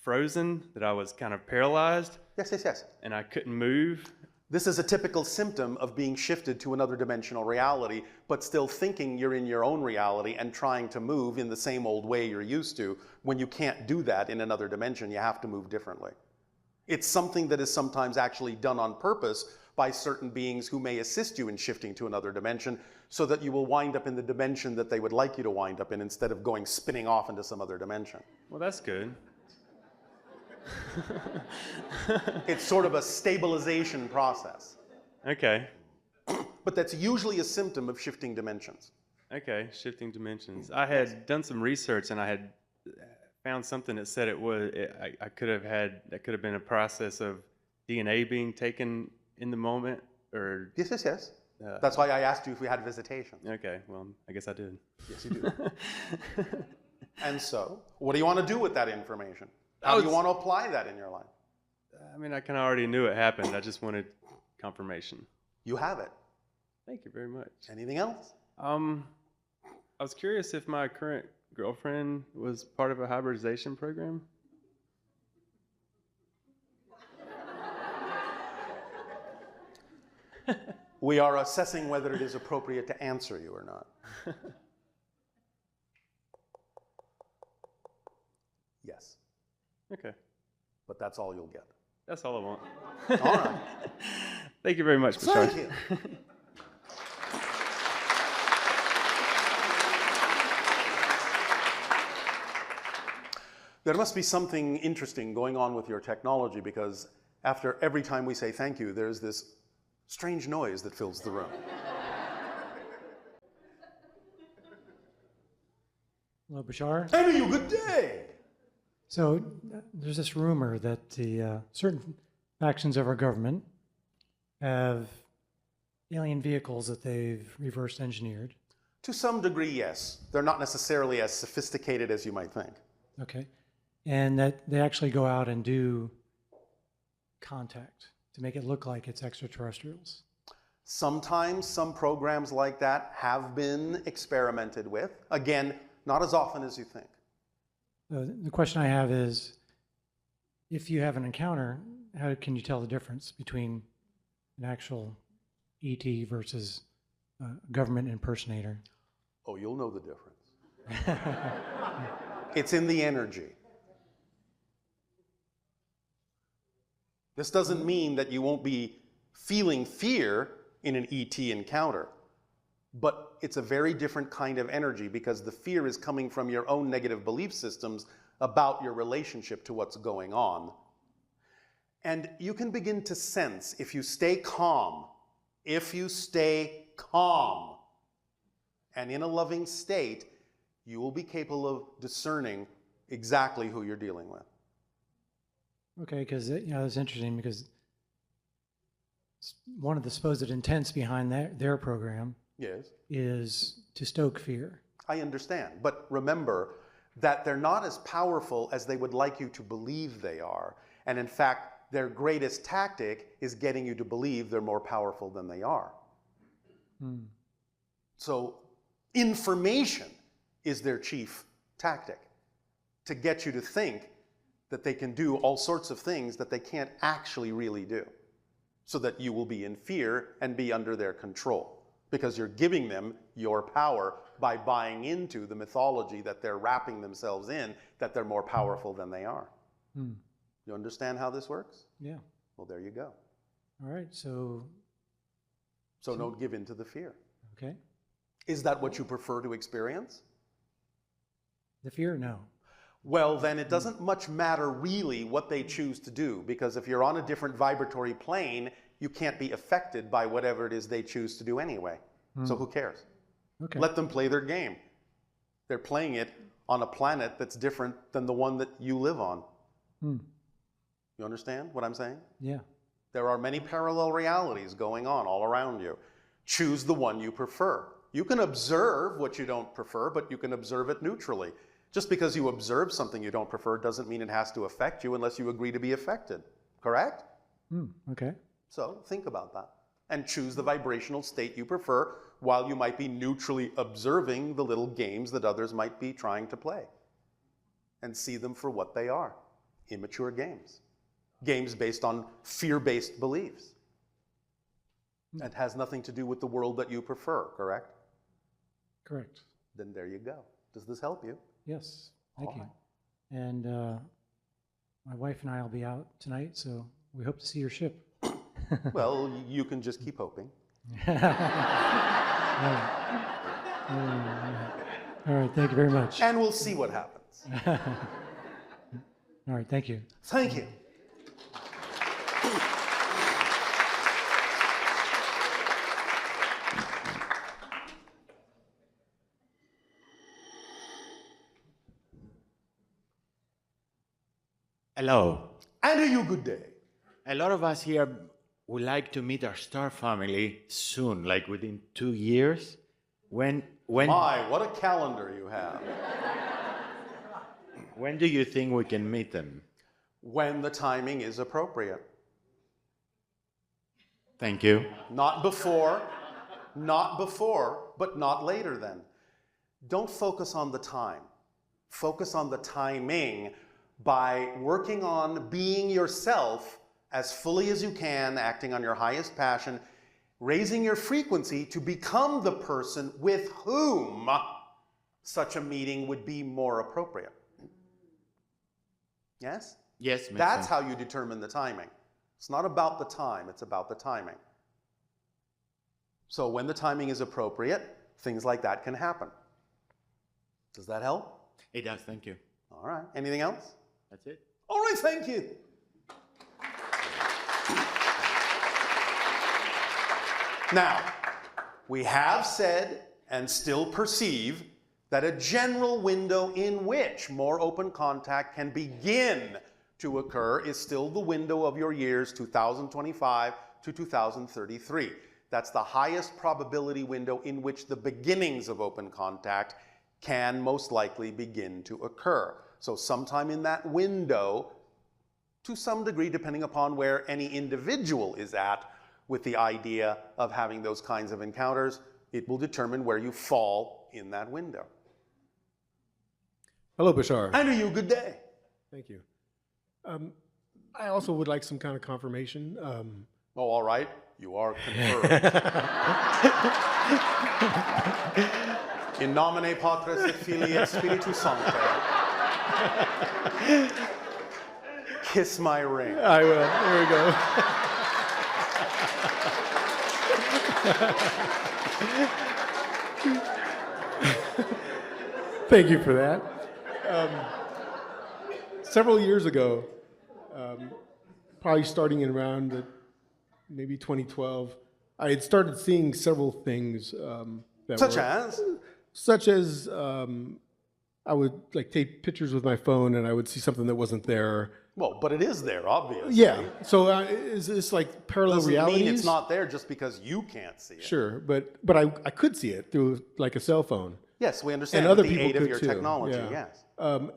frozen, that I was kind of paralyzed, Yes, yes, yes. and I couldn't move. This is a typical symptom of being shifted to another dimensional reality, but still thinking you're in your own reality and trying to move in the same old way you're used to. When you can't do that in another dimension, you have to move differently. It's something that is sometimes actually done on purpose by certain beings who may assist you in shifting to another dimension, so that you will wind up in the dimension that they would like you to wind up in, instead of going spinning off into some other dimension. Well, that's good. It's sort of a stabilization process. Okay. But that's usually a symptom of shifting dimensions. Okay, shifting dimensions. I had done some research and I had found something that said that could have been a process of DNA being taken in the moment, or... Yes, yes, yes. That's why I asked you if we had visitation. Okay, well, I guess I did. Yes, you do. And so, what do you want to do with that information? How do you want to apply that in your life? I mean, I kind of already knew it happened. I just wanted confirmation. You have it. Thank you very much. Anything else? I was curious if my current girlfriend was part of a hybridization program. We are assessing whether it is appropriate to answer you or not. Yes. Okay. But that's all you'll get. That's all I want. All right. Thank you very much, Bashar. Thank you. There must be something interesting going on with your technology, because after every time we say thank you, there's this strange noise that fills the room. Hello, Bashar. Hey, you, good day. So there's this rumor that the certain factions of our government have alien vehicles that they've reverse engineered. To some degree, yes. They're not necessarily as sophisticated as you might think. Okay. And that they actually go out and do contact to make it look like it's extraterrestrials. Sometimes some programs like that have been experimented with. Again, not as often as you think. The question I have is, if you have an encounter, how can you tell the difference between an actual ET versus a government impersonator? Oh, you'll know the difference. It's in the energy. This doesn't mean that you won't be feeling fear in an ET encounter, but it's a very different kind of energy, because the fear is coming from your own negative belief systems about your relationship to what's going on. And you can begin to sense, if you stay calm, and in a loving state, you will be capable of discerning exactly who you're dealing with. Okay, because it's interesting, because one of the supposed intents behind their program Yes. is to stoke fear. I understand, but remember that they're not as powerful as they would like you to believe they are. And in fact, their greatest tactic is getting you to believe they're more powerful than they are. So information is their chief tactic, to get you to think that they can do all sorts of things that they can't actually really do, so that you will be in fear and be under their control, because you're giving them your power by buying into the mythology that they're wrapping themselves in, that they're more powerful than they are. You understand how this works? Yeah. Well, there you go. All right. So don't give in to the fear. okay. Is that what you prefer to experience? The fear, no. Well, then it doesn't much matter really what they choose to do, because if you're on a different vibratory plane, you can't be affected by whatever it is they choose to do anyway. So who cares? Okay. Let them play their game. They're playing it on a planet that's different than the one that you live on. You understand what I'm saying? Yeah. There are many parallel realities going on all around you. Choose the one you prefer. You can observe what you don't prefer, but you can observe it neutrally. Just because you observe something you don't prefer doesn't mean it has to affect you unless you agree to be affected. Correct? Okay. So think about that and choose the vibrational state you prefer, while you might be neutrally observing the little games that others might be trying to play. And see them for what they are: immature games. Games based on fear-based beliefs. It has nothing to do with the world that you prefer, correct? Correct. Then there you go. Does this help you? Yes, thank All you. right. And my wife and I will be out tonight, so we hope to see your ship. Well, you can just keep hoping. All right, thank you very much. And we'll see what happens. All right, thank you. Thank you. Hello. And a you good day. A lot of us here would like to meet our star family soon, like within 2 years. When My, what a calendar you have. do you think we can meet them? When the timing is appropriate. Thank you. Not before, but not later then. Don't focus on the time. Focus on the timing by working on being yourself as fully as you can, acting on your highest passion, raising your frequency to become the person with whom such a meeting would be more appropriate. Yes? Yes, makes That's sense. how you determine the timing. It's not about the time, it's about the timing. So when the timing is appropriate, things like that can happen. Does that help? It does, thank you. All right. Anything else? That's it. All right, thank you. Now, we have said and still perceive that a general window in which more open contact can begin to occur is still the window of your years 2025 to 2033. That's the highest probability window in which the beginnings of open contact can most likely begin to occur. So sometime in that window, to some degree, depending upon where any individual is at with the idea of having those kinds of encounters, it will determine where you fall in that window. Hello, Bashar. And a you good day. Thank you. I also would like some kind of confirmation. Oh, all right. You are confirmed. In nomine Patris et Filii et Spiritus Sancti. Kiss my ring. I will. There we go. Thank you for that. Several years ago, probably starting in around maybe 2012, I had started seeing several things that Such as? I would like take pictures with my phone and I would see something that wasn't there. Well, but it is there, obviously. Yeah. So is this like parallel Doesn't realities? mean it's not there just because you can't see it. Sure, but I could see it through like a cell phone. Yes, we understand. And other with the people aid of could your too. technology, Yeah. yes.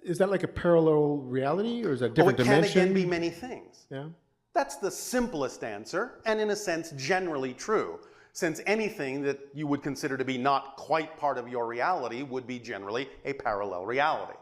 Is that like a parallel reality, or is that a Oh, different it can dimension? again be many things. Yeah. That's the simplest answer, and in a sense, generally true, since anything that you would consider to be not quite part of your reality would be generally a parallel reality.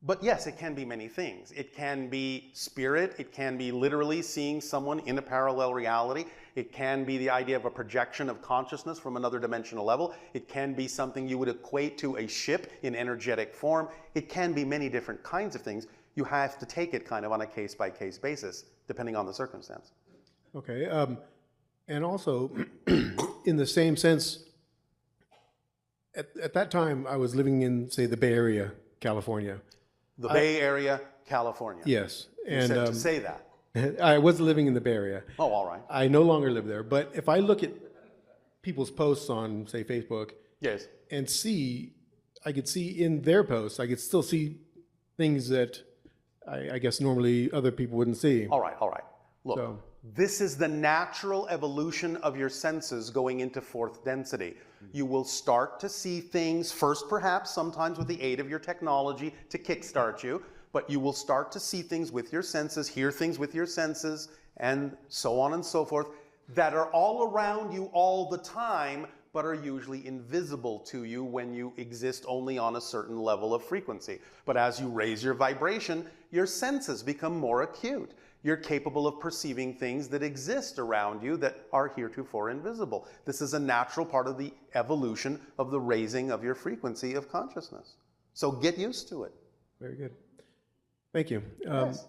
But yes, it can be many things. It can be spirit, it can be literally seeing someone in a parallel reality, it can be the idea of a projection of consciousness from another dimensional level, it can be something you would equate to a ship in energetic form, it can be many different kinds of things. You have to take it kind of on a case-by-case basis, depending on the circumstance. Okay. And also, in the same sense, at that time, I was living in, say, the Bay Area, California. The Bay Area, California. Yes. You And said to say that. I was living in the Bay Area. Oh, all right. I no longer live there. But if I look at people's posts on, say, Facebook, Yes. and I could see in their posts, I could still see things that I guess normally other people wouldn't see. All right, all right. Look, So- this is the natural evolution of your senses going into fourth density. You will start to see things first, perhaps, sometimes with the aid of your technology to kickstart you, but you will start to see things with your senses, hear things with your senses, and so on and so forth, that are all around you all the time, but are usually invisible to you when you exist only on a certain level of frequency. But as you raise your vibration, your senses become more acute. you're capable of perceiving things that exist around you that are heretofore invisible. This is a natural part of the evolution of the raising of your frequency of consciousness. So get used to it. Very good. Thank you. Yes.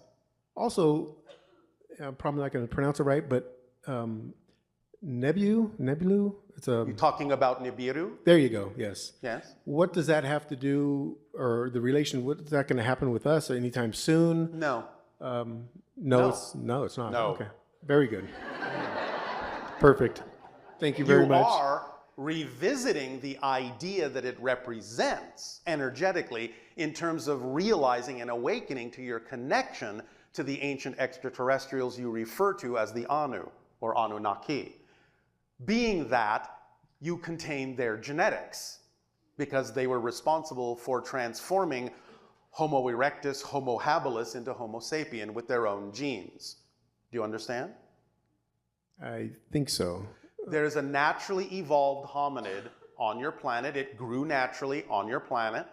Also, I'm probably not going to pronounce it right, but Nebulu? It's a. You're talking about Nibiru? There you go. Yes. Yes. What does that have to do, or the relation? What is that going to happen with us anytime soon? No. No, No. it's not. No. Okay. Very good. Perfect. Thank you very much. You are revisiting the idea that it represents energetically in terms of realizing and awakening to your connection to the ancient extraterrestrials you refer to as the Anu or Anunnaki. Being that you contain their genetics because they were responsible for transforming Homo erectus, Homo habilis into Homo sapien with their own genes. Do you understand? I think so. There is a naturally evolved hominid on your planet. It grew naturally on your planet,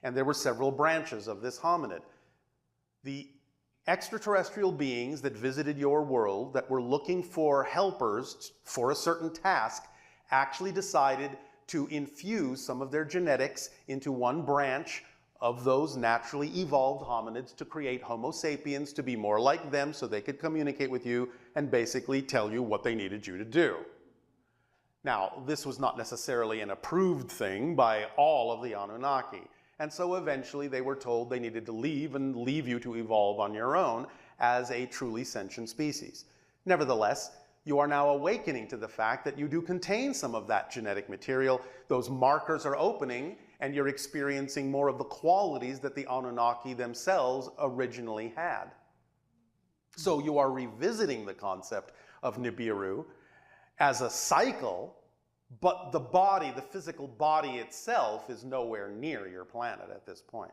and there were several branches of this hominid. The extraterrestrial beings that visited your world that were looking for helpers for a certain task actually decided to infuse some of their genetics into one branch of those naturally evolved hominids to create Homo sapiens to be more like them so they could communicate with you and basically tell you what they needed you to do. Now, this was not necessarily an approved thing by all of the Anunnaki. And so eventually they were told they needed to leave and leave you to evolve on your own as a truly sentient species. Nevertheless, you are now awakening to the fact that you do contain some of that genetic material. Those markers are opening and you're experiencing more of the qualities that the Anunnaki themselves originally had. So you are revisiting the concept of Nibiru as a cycle, but the body, the physical body itself, is nowhere near your planet at this point.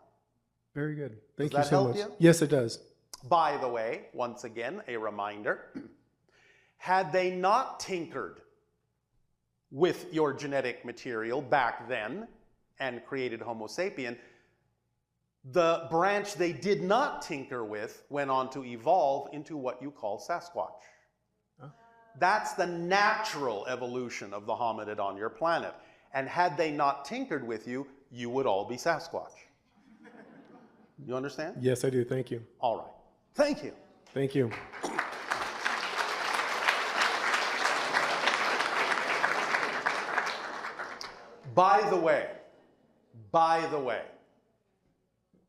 Very good. Thank Does you that so help much. you? Yes, it does. By the way, once again, a reminder, had they not tinkered with your genetic material back then and created Homo sapien, the branch they did not tinker with went on to evolve into what you call Sasquatch. That's the natural evolution of the hominid on your planet. And had they not tinkered with you, you would all be Sasquatch. You understand? Yes, I do. Thank you. All right. Thank you. Thank you. By the way,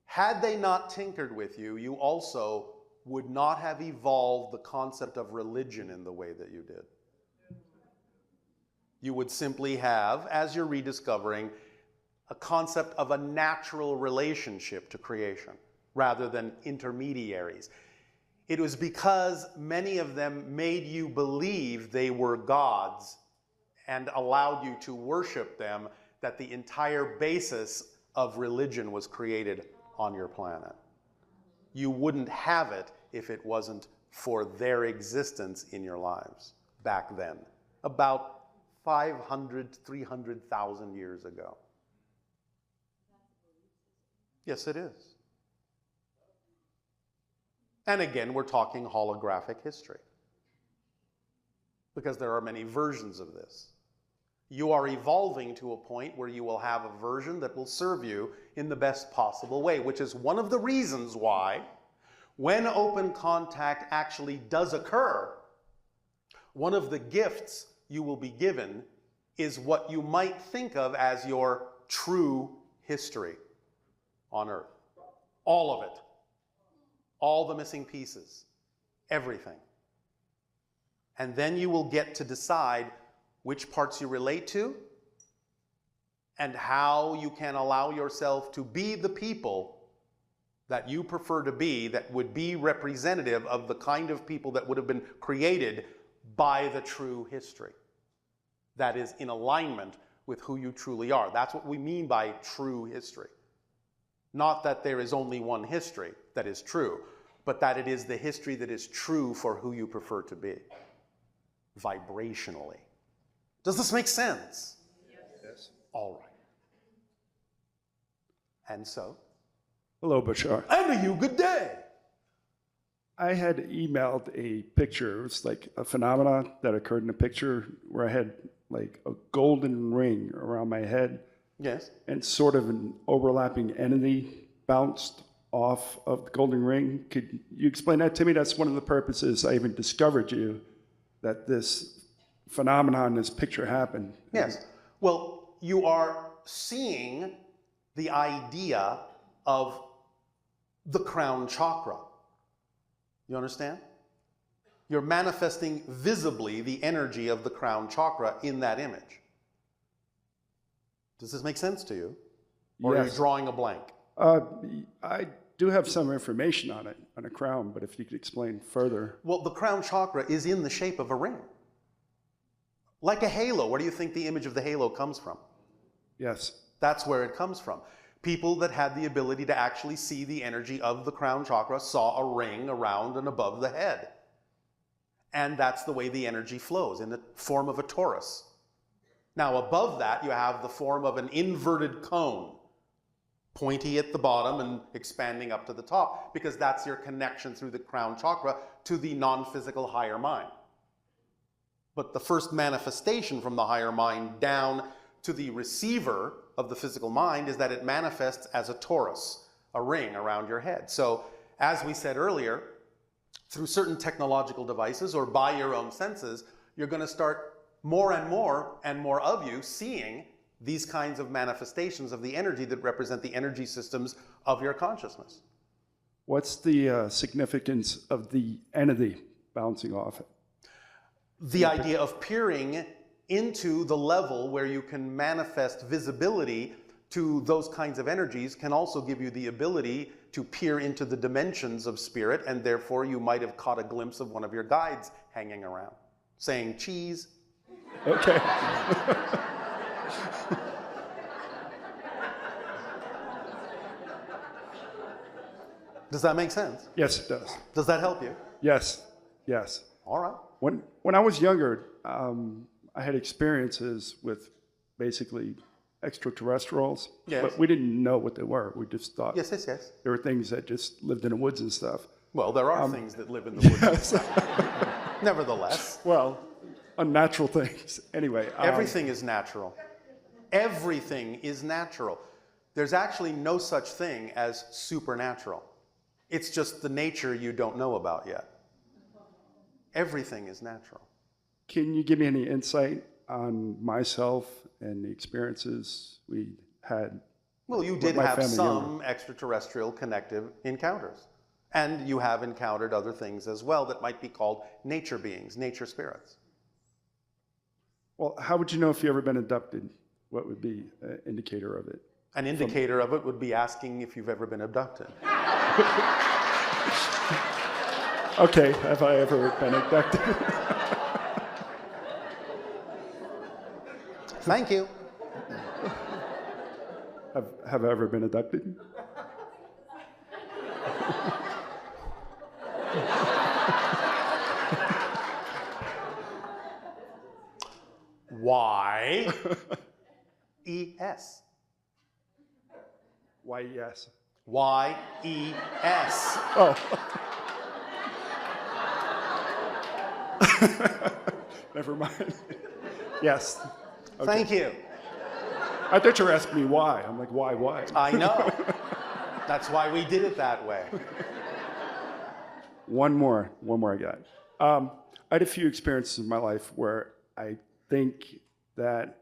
had they not tinkered with you, you also would not have evolved the concept of religion in the way that you did. You would simply have, as you're rediscovering, a concept of a natural relationship to creation rather than intermediaries. It was because many of them made you believe they were gods and allowed you to worship them that the entire basis of religion was created on your planet. You wouldn't have it if it wasn't for their existence in your lives back then, about 500, 300,000 years ago. Yes, it is. And again, we're talking holographic history because there are many versions of this. You are evolving to a point where you will have a version that will serve you in the best possible way, which is one of the reasons why, when open contact actually does occur, one of the gifts you will be given is what you might think of as your true history on Earth. All of it. All the missing pieces. Everything. And then you will get to decide which parts you relate to and how you can allow yourself to be the people that you prefer to be, that would be representative of the kind of people that would have been created by the true history. That is in alignment with who you truly are. That's what we mean by true history. Not that there is only one history that is true, but that it is the history that is true for who you prefer to be, vibrationally. Does this make sense? Yes. All right. And so? Hello, Bashar. And to you, good day. I had emailed a picture. It was like a phenomenon that occurred in a picture where I had like a golden ring around my head. Yes. And sort of an overlapping entity bounced off of the golden ring. Could you explain that to me? That's one of the purposes I even discovered you, that this phenomenon, this picture happened. Yes. Well, you are seeing the idea of the crown chakra. You understand? You're manifesting visibly the energy of the crown chakra in that image. Does this make sense to you? Or are you Yes. drawing a blank? I do have some information on it, on a crown, but if you could explain further. Well, the crown chakra is in the shape of a ring. Like a halo. Where do you think the image of the halo comes from? Yes. That's where it comes from. People that had the ability to actually see the energy of the crown chakra saw a ring around and above the head. And that's the way the energy flows, in the form of a torus. Now, above that, you have the form of an inverted cone, pointy at the bottom and expanding up to the top, because that's your connection through the crown chakra to the non-physical higher mind. But the first manifestation from the higher mind down to the receiver of the physical mind is that it manifests as a torus, a ring around your head. So, as we said earlier, through certain technological devices or by your own senses, you're going to start more and more of you seeing these kinds of manifestations of the energy that represent the energy systems of your consciousness. What's the significance of the entity bouncing off it? The idea of peering into the level where you can manifest visibility to those kinds of energies can also give you the ability to peer into the dimensions of spirit, and therefore you might have caught a glimpse of one of your guides hanging around, saying cheese. Okay. Does that make sense? Yes, it does. Does that help you? Yes, yes. All right. When I was younger, I had experiences with basically extraterrestrials, Yes. but we didn't know what they were. We just thought Yes, yes, yes. there were things that just lived in the woods and stuff. Well, there are things that live in the woods. Nevertheless, Well, unnatural things. Anyway. everything is natural. Everything is natural. There's actually no such thing as supernatural. It's just the nature you don't know about yet. Everything is natural. Can you give me any insight on myself and the experiences we had? Well, you with did my have family some younger? extraterrestrial connective encounters. And you have encountered other things as well that might be called nature beings, nature spirits. Well, how would you know if you ever been abducted? What would be an indicator of it? An indicator of it would be asking if you've ever been abducted. Okay, have I ever been abducted? Thank you. Have I ever been abducted? Y-E-S. Why, yes. Y-E-S. Oh. Never mind. Yes. Okay. Thank you. I thought you were asking me why. I'm like, why? I know. That's why we did it that way. One more I got. I had a few experiences in my life where I think that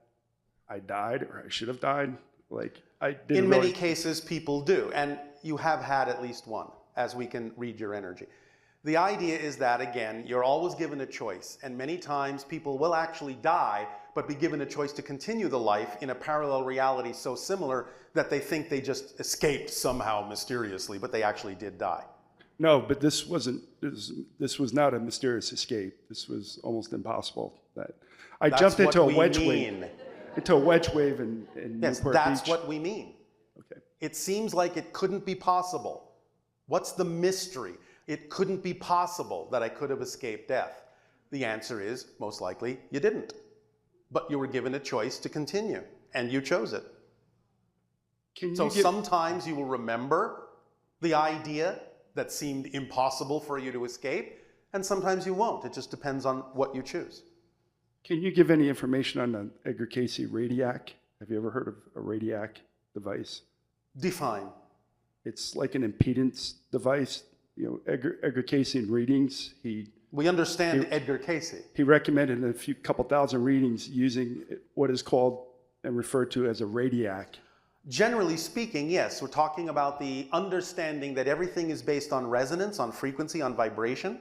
I died or I should have died. Like, I didn't In many really- cases, people do, and you have had at least one, as we can read your energy. The idea is that, again, you're always given a choice, and many times people will actually die, but be given a choice to continue the life in a parallel reality so similar that they think they just escaped somehow mysteriously, but they actually did die. No, but this wasn't. This was not a mysterious escape. This was almost impossible. That I That's jumped into what a we wedge mean. wave. Into a wedge wave in Yes, Newport that's Beach. what we mean. Okay. It seems like it couldn't be possible. What's the mystery? It couldn't be possible that I could have escaped death. The answer is, most likely, you didn't. But you were given a choice to continue, and you chose it. Can you So give- sometimes you will remember the idea that seemed impossible for you to escape, and sometimes you won't. It just depends on what you choose. Can you give any information on the Edgar Cayce Radiac? Have you ever heard of a Radiac device? Define. It's like an impedance device. You know, Edgar Cayce in readings, We understand Edgar Cayce. he recommended a couple thousand readings using what is called and referred to as a Radiac. Generally speaking, yes, we're talking about the understanding that everything is based on resonance, on frequency, on vibration,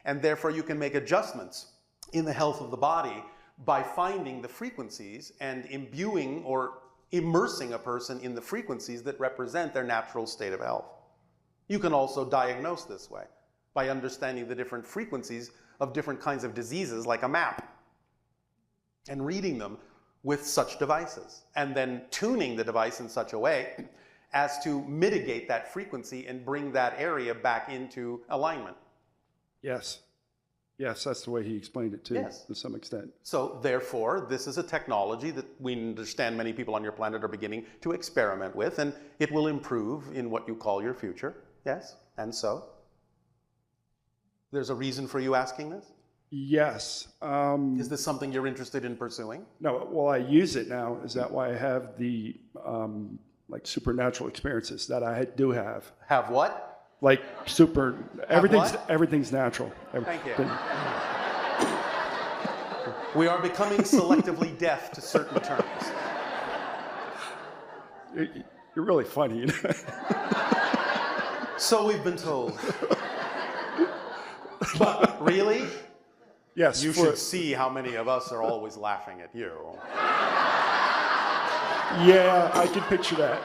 and therefore you can make adjustments in the health of the body by finding the frequencies and imbuing or immersing a person in the frequencies that represent their natural state of health. You can also diagnose this way by understanding the different frequencies of different kinds of diseases like a map and reading them with such devices and then tuning the device in such a way as to mitigate that frequency and bring that area back into alignment. Yes. Yes, that's the way he explained it too, Yes. to some extent. So therefore, this is a technology that we understand many people on your planet are beginning to experiment with, and it will improve in what you call your future. Yes, and so? There's a reason for you asking this? Yes. Is this something you're interested in pursuing? No, well, I use it now. Is that why I have the like supernatural experiences that I do have? Have what? Like everything's what? everything's natural. Thank you. We are becoming selectively deaf to certain terms. You're really funny. So we've been told. But really? Yes. You should see how many of us are always laughing at you. Yeah, I can picture that.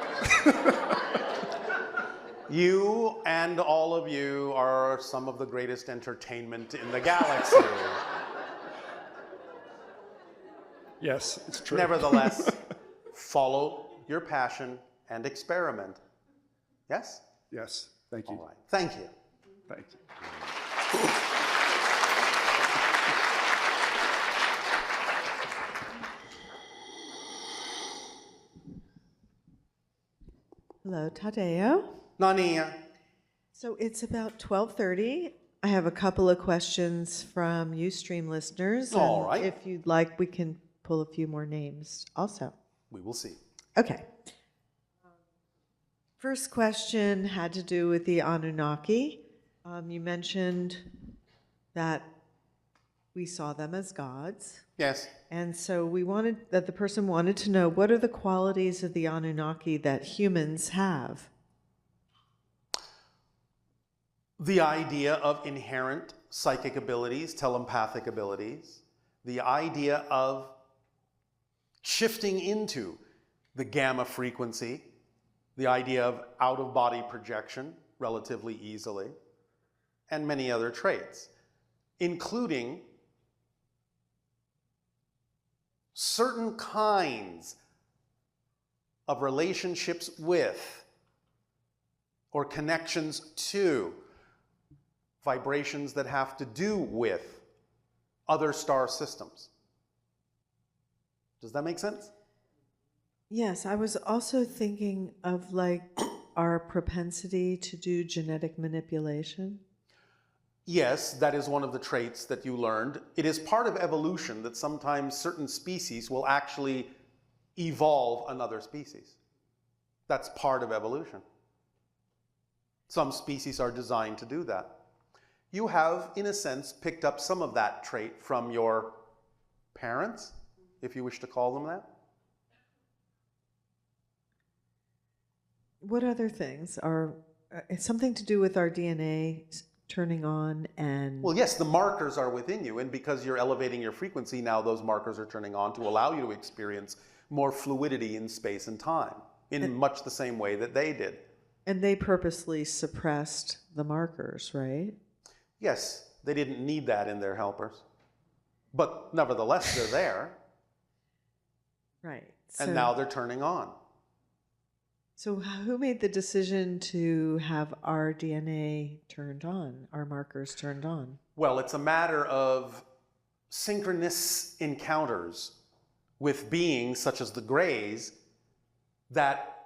You and all of you are some of the greatest entertainment in the galaxy. Yes, it's true. Nevertheless, follow your passion and experiment. Yes? Yes. Thank you. All right. Thank you. Thank you. Hello, Tadeo. Nania. So it's about 12:30. I have a couple of questions from Ustream listeners. All and right. If you'd like, we can pull a few more names also. We will see. Okay. First question had to do with the Anunnaki. You mentioned that we saw them as gods. Yes. And so the person wanted to know, what are the qualities of the Anunnaki that humans have? The idea of inherent psychic abilities, telepathic abilities, the idea of shifting into the gamma frequency, the idea of out-of-body projection relatively easily, and many other traits, including certain kinds of relationships with or connections to vibrations that have to do with other star systems. Does that make sense? Yes, I was also thinking of like our propensity to do genetic manipulation. Yes, that is one of the traits that you learned. It is part of evolution that sometimes certain species will actually evolve another species. That's part of evolution. Some species are designed to do that. You have, in a sense, picked up some of that trait from your parents, if you wish to call them that. What other things are it's something to do with our DNA turning on and... Well, yes, the markers are within you, and because you're elevating your frequency, now those markers are turning on to allow you to experience more fluidity in space and time, in much the same way that they did. And they purposely suppressed the markers, right? Yes, they didn't need that in their helpers. But nevertheless, they're there. Right. And now they're turning on. So who made the decision to have our DNA turned on, our markers turned on? Well, it's a matter of synchronous encounters with beings such as the Greys that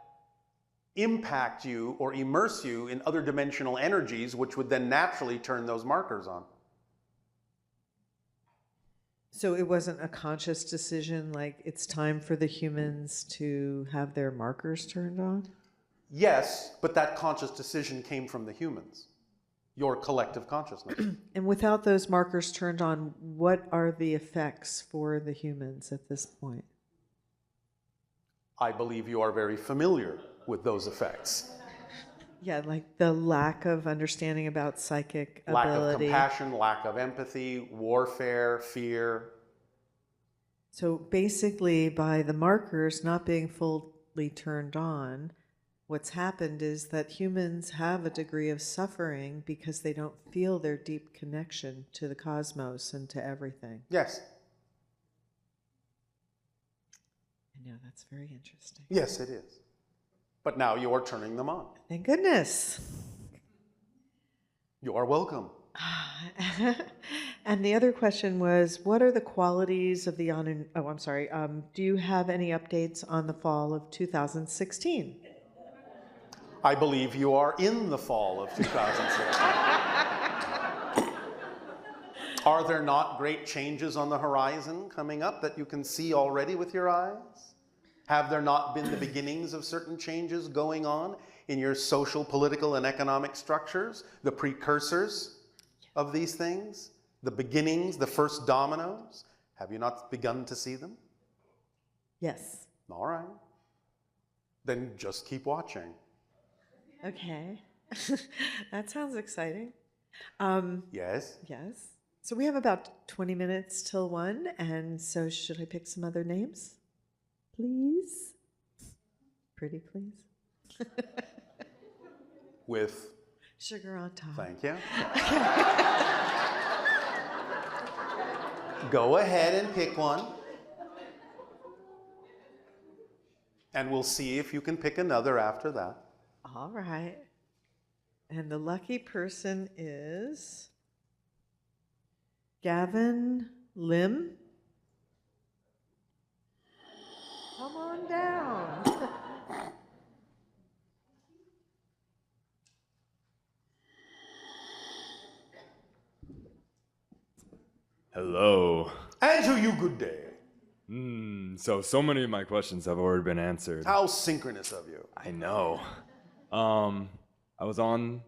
impact you or immerse you in other dimensional energies, which would then naturally turn those markers on. So it wasn't a conscious decision, like it's time for the humans to have their markers turned on? Yes, but that conscious decision came from the humans, your collective consciousness. And without those markers turned on, what are the effects for the humans at this point? I believe you are very familiar with those effects. Yeah, like the lack of understanding about psychic Lack ability. of compassion, lack of empathy, warfare, fear. So basically, by the markers not being fully turned on, what's happened is that humans have a degree of suffering because they don't feel their deep connection to the cosmos and to everything. Yes. I know, that's very interesting. Yes, it is. But now you are turning them on. Thank goodness. You are welcome. And the other question was, what are the qualities of the do you have any updates on the fall of 2016? I believe you are in the fall of 2016. Are there not great changes on the horizon coming up that you can see already with your eyes? Have there not been the beginnings of certain changes going on in your social, political, and economic structures? The precursors of these things? The beginnings, the first dominoes? Have you not begun to see them? Yes. All right. Then just keep watching. Okay. That sounds exciting. Yes? Yes. So we have about 20 minutes till 1, and so should I pick some other names? Please? Pretty please? With? Sugar on top. Thank you. Go ahead and pick one. And we'll see if you can pick another after that. All right. And the lucky person is Gavin Lim. Come on down. Hello. And to you, good day. So many of my questions have already been answered. How synchronous of you. I know. I was in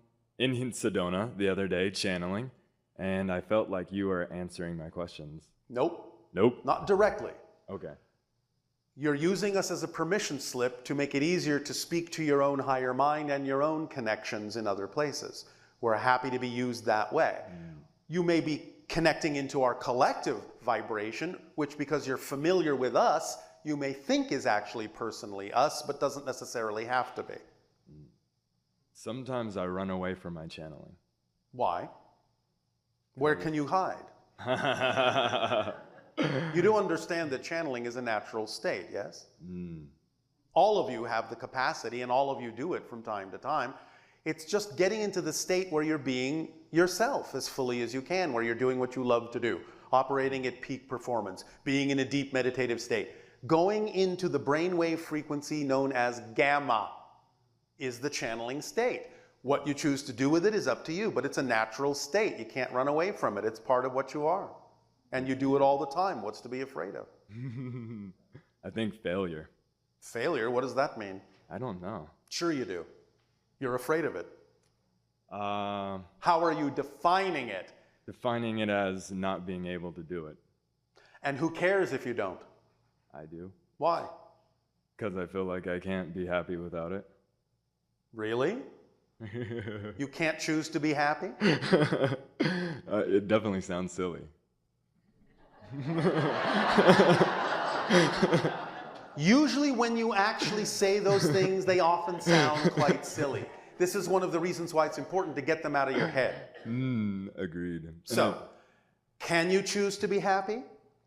Sedona the other day channeling, and I felt like you were answering my questions. Nope. Nope. Not directly. Okay. You're using us as a permission slip to make it easier to speak to your own higher mind and your own connections in other places. We're happy to be used that way. You may be connecting into our collective vibration, which, because you're familiar with us, you may think is actually personally us, but doesn't necessarily have to be. Sometimes I run away from my channeling. Why? Where can you hide? You do understand that channeling is a natural state, yes? All of you have the capacity, and all of you do it from time to time. It's just getting into the state where you're being yourself as fully as you can, where you're doing what you love to do, operating at peak performance, being in a deep meditative state. Going into the brainwave frequency known as gamma is the channeling state. What you choose to do with it is up to you, but it's a natural state. You can't run away from it. It's part of what you are. And you do it all the time. What's to be afraid of? I think failure. Failure? What does that mean? I don't know. Sure you do. You're afraid of it. How are you defining it? Defining it as not being able to do it. And who cares if you don't? I do. Why? Because I feel like I can't be happy without it. Really? You can't choose to be happy? It definitely sounds silly. Usually when you actually say those things, they often sound quite silly. This is one of the reasons why it's important to get them out of your head. Agreed. So, can you choose to be happy?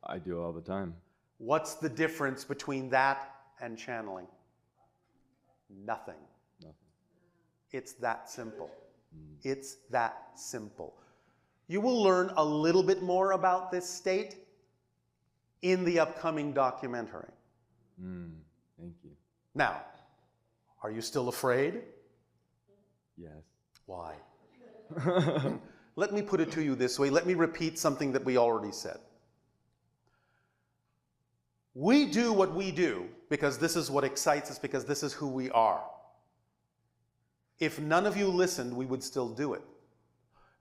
I do all the time. What's the difference between that and channeling? Nothing. It's that simple. It's that simple. You will learn a little bit more about this state in the upcoming documentary. Thank you. Now, Are you still afraid? Yes. Why? Let me put it to you this way. Let me repeat something that we already said. We do what we do because this is what excites us, because this is who we are. If none of you listened, we would still do it.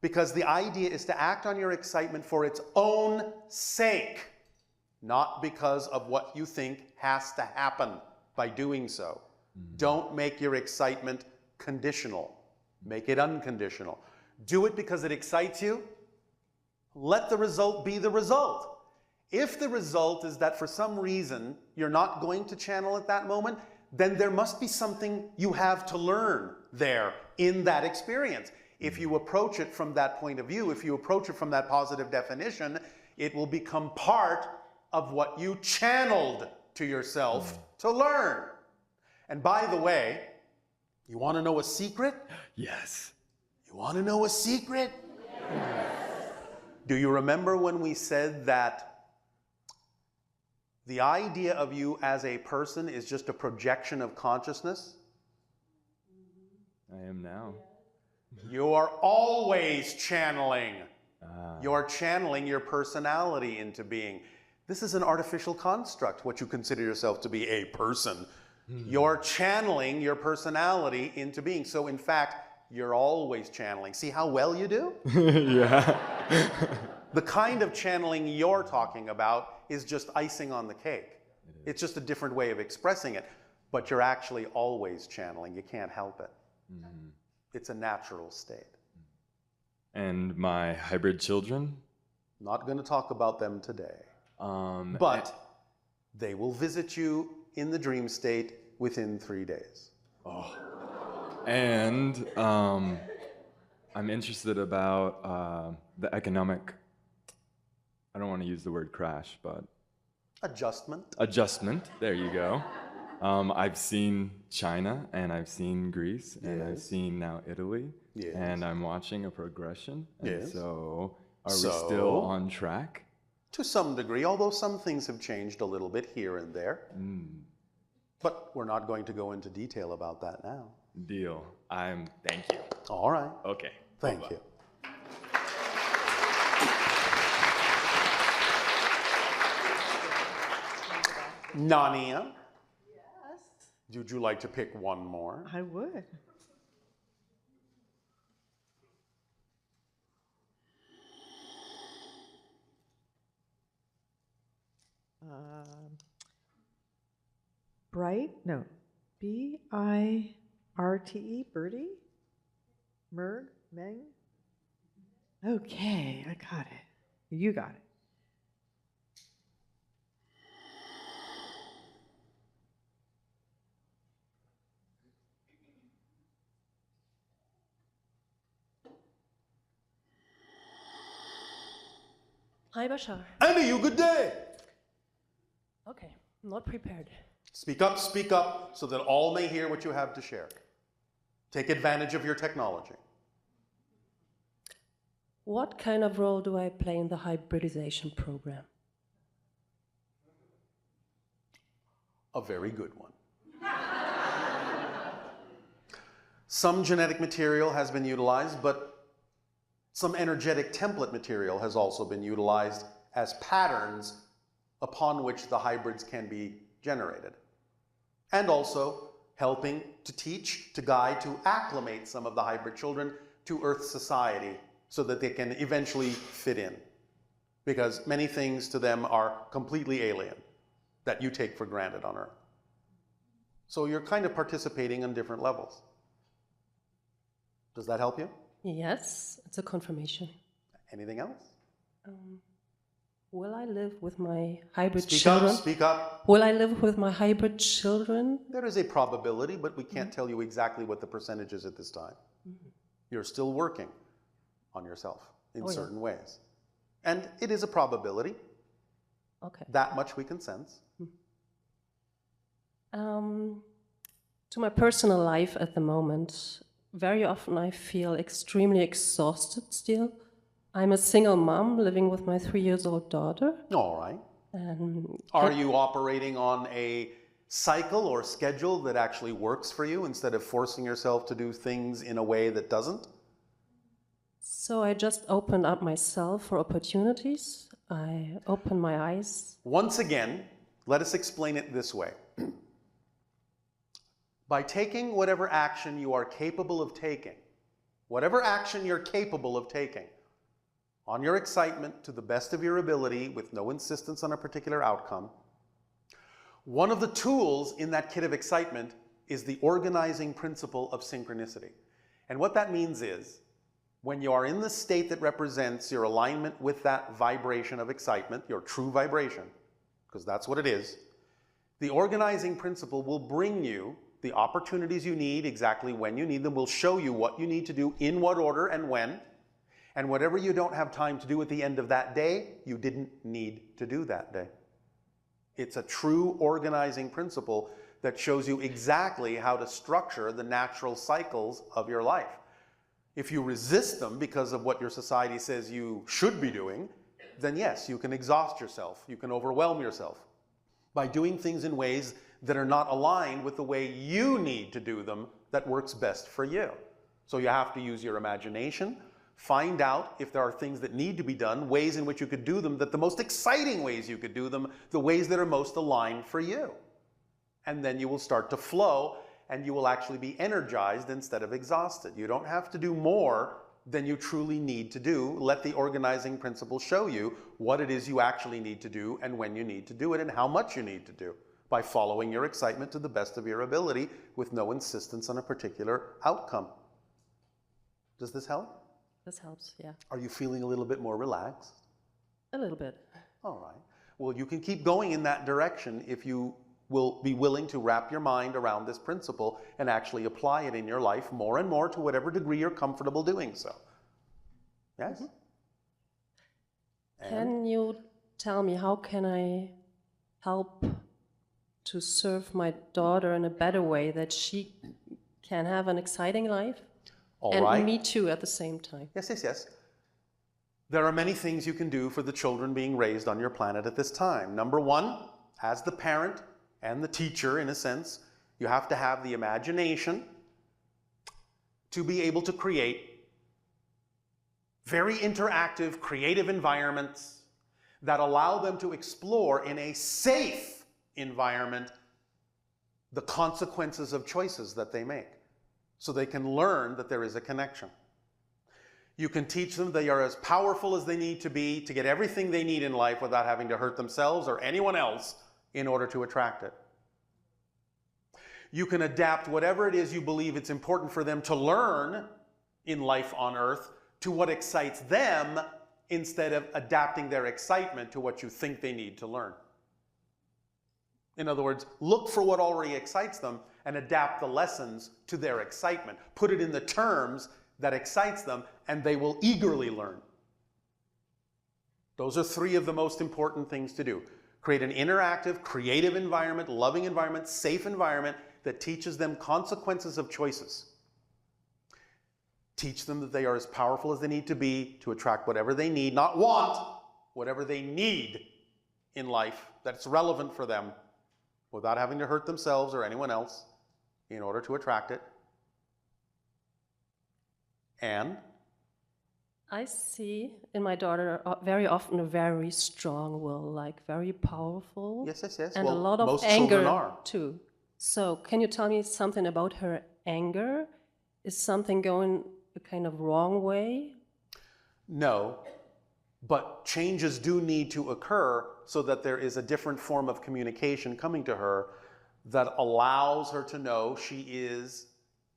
Because the idea is to act on your excitement for its own sake, not because of what you think has to happen by doing so. Don't make your excitement conditional. Make it unconditional. Do it because it excites you. Let the result be the result. If the result is that for some reason you're not going to channel at that moment, then there must be something you have to learn there in that experience. If you approach it from that point of view, if you approach it from that positive definition, it will become part of what you channeled to yourself to learn. And by the way, you want to know a secret? Yes. You want to know a secret? Yes. Do you remember when we said that the idea of you as a person is just a projection of consciousness? I am now. You are always channeling. You're channeling your personality into being. This is an artificial construct, what you consider yourself to be a person. You're channeling your personality into being. So in fact, you're always channeling. See how well you do? Yeah. The kind of channeling you're talking about is just icing on the cake. It's just a different way of expressing it. But you're actually always channeling. You can't help it. It's a natural state. And my hybrid children? Not going to talk about them today. But they will visit you in the dream state within 3 days. Oh. And I'm interested about the economic, I don't want to use the word crash, but Adjustment, there you go. I've seen China, and I've seen Greece, and I've seen now Italy, and I'm watching a progression. And so, are we still on track? To some degree, although some things have changed a little bit here and there. But we're not going to go into detail about that now. Deal. Thank you. All right. Okay. Thank you. Nania? Yes. Would you like to pick one more? I would. B-I-R-T-E, Birdie? Merg? Meng? Okay, I got it. You got it. Hi, Bashar. Andy, you good day. Okay, not prepared. Speak up, so that all may hear what you have to share. Take advantage of your technology. What kind of role do I play in the hybridization program? A very good one. Some genetic material has been utilized, but some energetic template material has also been utilized as patterns upon which the hybrids can be generated. And also helping to teach, to guide, to acclimate some of the hybrid children to Earth society so that they can eventually fit in. Because many things to them are completely alien that you take for granted on Earth. So you're kind of participating on different levels. Does that help you? Yes, it's a confirmation. Anything else? Will I live with my hybrid children? Speak up. Will I live with my hybrid children? There is a probability, but we can't tell you exactly what the percentage is at this time. You're still working on yourself in certain ways. And it is a probability. Okay. That much we can sense. To my personal life at the moment, very often I feel extremely exhausted still. I'm a single mom living with my 3-year-old daughter. All right. Are you operating on a cycle or schedule that actually works for you instead of forcing yourself to do things in a way that doesn't? So I just opened up myself for opportunities. I opened my eyes. Once again, let us explain it this way. By taking whatever action you are capable of taking, whatever action you're capable of taking, on your excitement to the best of your ability with no insistence on a particular outcome, one of the tools in that kit of excitement is the organizing principle of synchronicity. And what that means is, when you are in the state that represents your alignment with that vibration of excitement, your true vibration, because that's what it is, the organizing principle will bring you the opportunities you need exactly when you need them, will show you what you need to do, in what order and when, and whatever you don't have time to do at the end of that day, you didn't need to do that day. It's a true organizing principle that shows you exactly how to structure the natural cycles of your life. If you resist them because of what your society says you should be doing, then yes, you can exhaust yourself, you can overwhelm yourself by doing things in ways that are not aligned with the way you need to do them that works best for you. So you have to use your imagination, find out if there are things that need to be done, ways in which you could do them, that the most exciting ways you could do them, the ways that are most aligned for you. And then you will start to flow, and you will actually be energized instead of exhausted. You don't have to do more than you truly need to do. Let the organizing principle show you what it is you actually need to do and when you need to do it and how much you need to do, by following your excitement to the best of your ability with no insistence on a particular outcome. Does this help? This helps, yeah. Are you feeling a little bit more relaxed? A little bit. All right. Well, you can keep going in that direction if you will be willing to wrap your mind around this principle and actually apply it in your life more and more to whatever degree you're comfortable doing so. Yes? Can you tell me, how can I help to serve my daughter in a better way, that she can have an exciting life? All and right. me too at the same time. Yes, yes, yes. There are many things you can do for the children being raised on your planet at this time. Number one, as the parent and the teacher, in a sense, you have to have the imagination to be able to create very interactive, creative environments that allow them to explore in a safe environment the consequences of choices that they make, so they can learn that there is a connection. You can teach them they are as powerful as they need to be to get everything they need in life without having to hurt themselves or anyone else in order to attract it. You can adapt whatever it is you believe it's important for them to learn in life on Earth to what excites them, instead of adapting their excitement to what you think they need to learn. In other words, look for what already excites them and adapt the lessons to their excitement. Put it in the terms that excites them, and they will eagerly learn. Those are three of the most important things to do. Create an interactive, creative environment, loving environment, safe environment that teaches them consequences of choices. Teach them that they are as powerful as they need to be to attract whatever they need, not want, whatever they need in life that's relevant for them, without having to hurt themselves or anyone else in order to attract it. And I see in my daughter very often a very strong will, like very powerful. Yes, yes, yes. And Well, a lot of most children anger are. too. So can you tell me something about her anger? Is something going a kind of wrong way? no, but changes do need to occur so that there is a different form of communication coming to her that allows her to know she is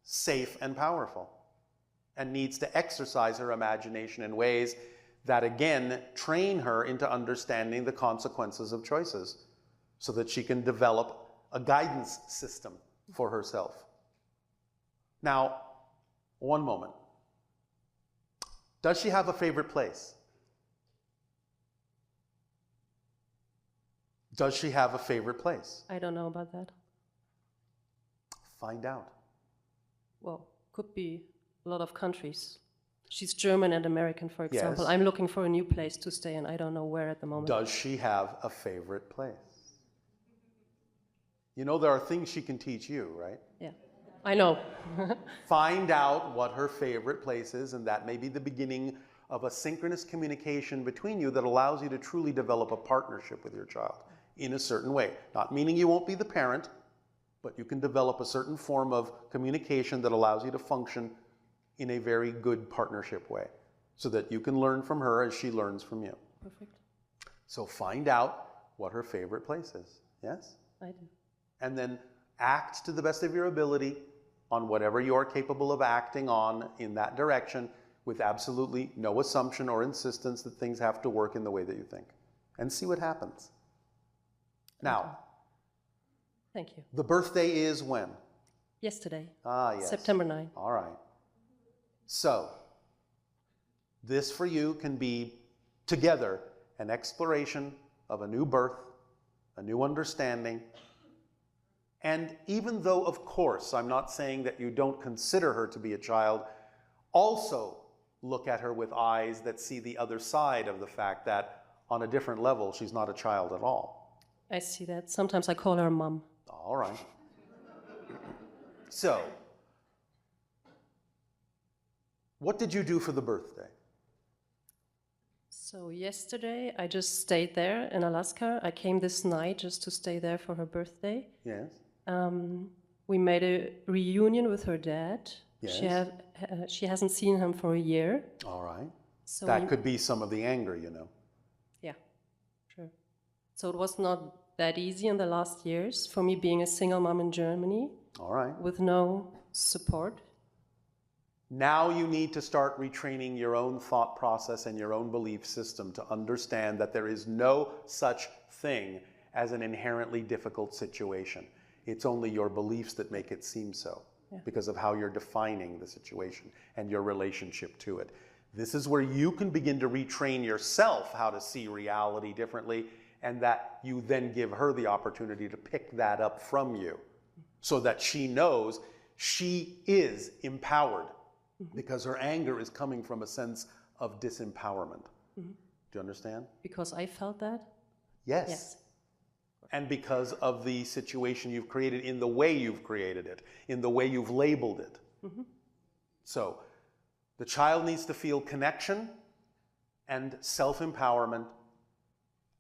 safe and powerful, and needs to exercise her imagination in ways that, again, train her into understanding the consequences of choices so that she can develop a guidance system for herself. Now, one moment. Does she have a favorite place? Does she have a favorite place? I don't know about that. Find out. Well, could be a lot of countries. She's German and American, for example. Yes. I'm looking for a new place to stay, and I don't know where at the moment. Does she have a favorite place? You know there are things she can teach you, right? Yeah, I know. Find out what her favorite place is, and that may be the beginning of a synchronous communication between you that allows you to truly develop a partnership with your child in a certain way. Not meaning you won't be the parent, but you can develop a certain form of communication that allows you to function in a very good partnership way, so that you can learn from her as she learns from you. Perfect. So find out what her favorite place is, yes? I do. And then act to the best of your ability on whatever you are capable of acting on in that direction, with absolutely no assumption or insistence that things have to work in the way that you think. And see what happens. Now, Thank you. the birthday is when? Yesterday. Ah, yes. September 9. All right. So, this for you can be together an exploration of a new birth, a new understanding. And even though, of course, I'm not saying that you don't consider her to be a child, also look at her with eyes that see the other side of the fact that on a different level, she's not a child at all. I see that. Sometimes I call her mom. All right. So, what did you do for the birthday? So yesterday I just stayed there in Alaska. I came this night just to stay there for her birthday. Yes. We made a reunion with her dad. Yes. She hasn't seen him for a year. All right. So That could be some of the anger, you know. Yeah, sure. So it was not that easy in the last years for me being a single mom in Germany. All right. With no support. Now you need to start retraining your own thought process and your own belief system to understand that there is no such thing as an inherently difficult situation. It's only your beliefs that make it seem so, because of how you're defining the situation and your relationship to it. This is where you can begin to retrain yourself how to see reality differently, and that you then give her the opportunity to pick that up from you, so that she knows she is empowered, because her anger is coming from a sense of disempowerment. Do you understand? Because I felt that? Yes. Yes. And because of the situation you've created, in the way you've created it, in the way you've labeled it. So, the child needs to feel connection and self-empowerment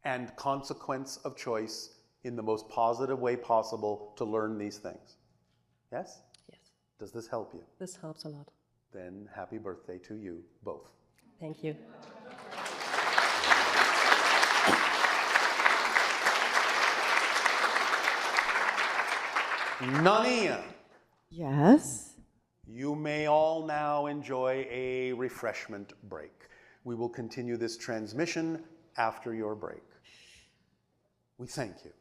and consequence of choice in the most positive way possible to learn these things. Yes? Yes. Does this help you? This helps a lot. Then happy birthday to you both. Thank you. Nania, Yes. you may all now enjoy a refreshment break. We will continue this transmission after your break. We thank you.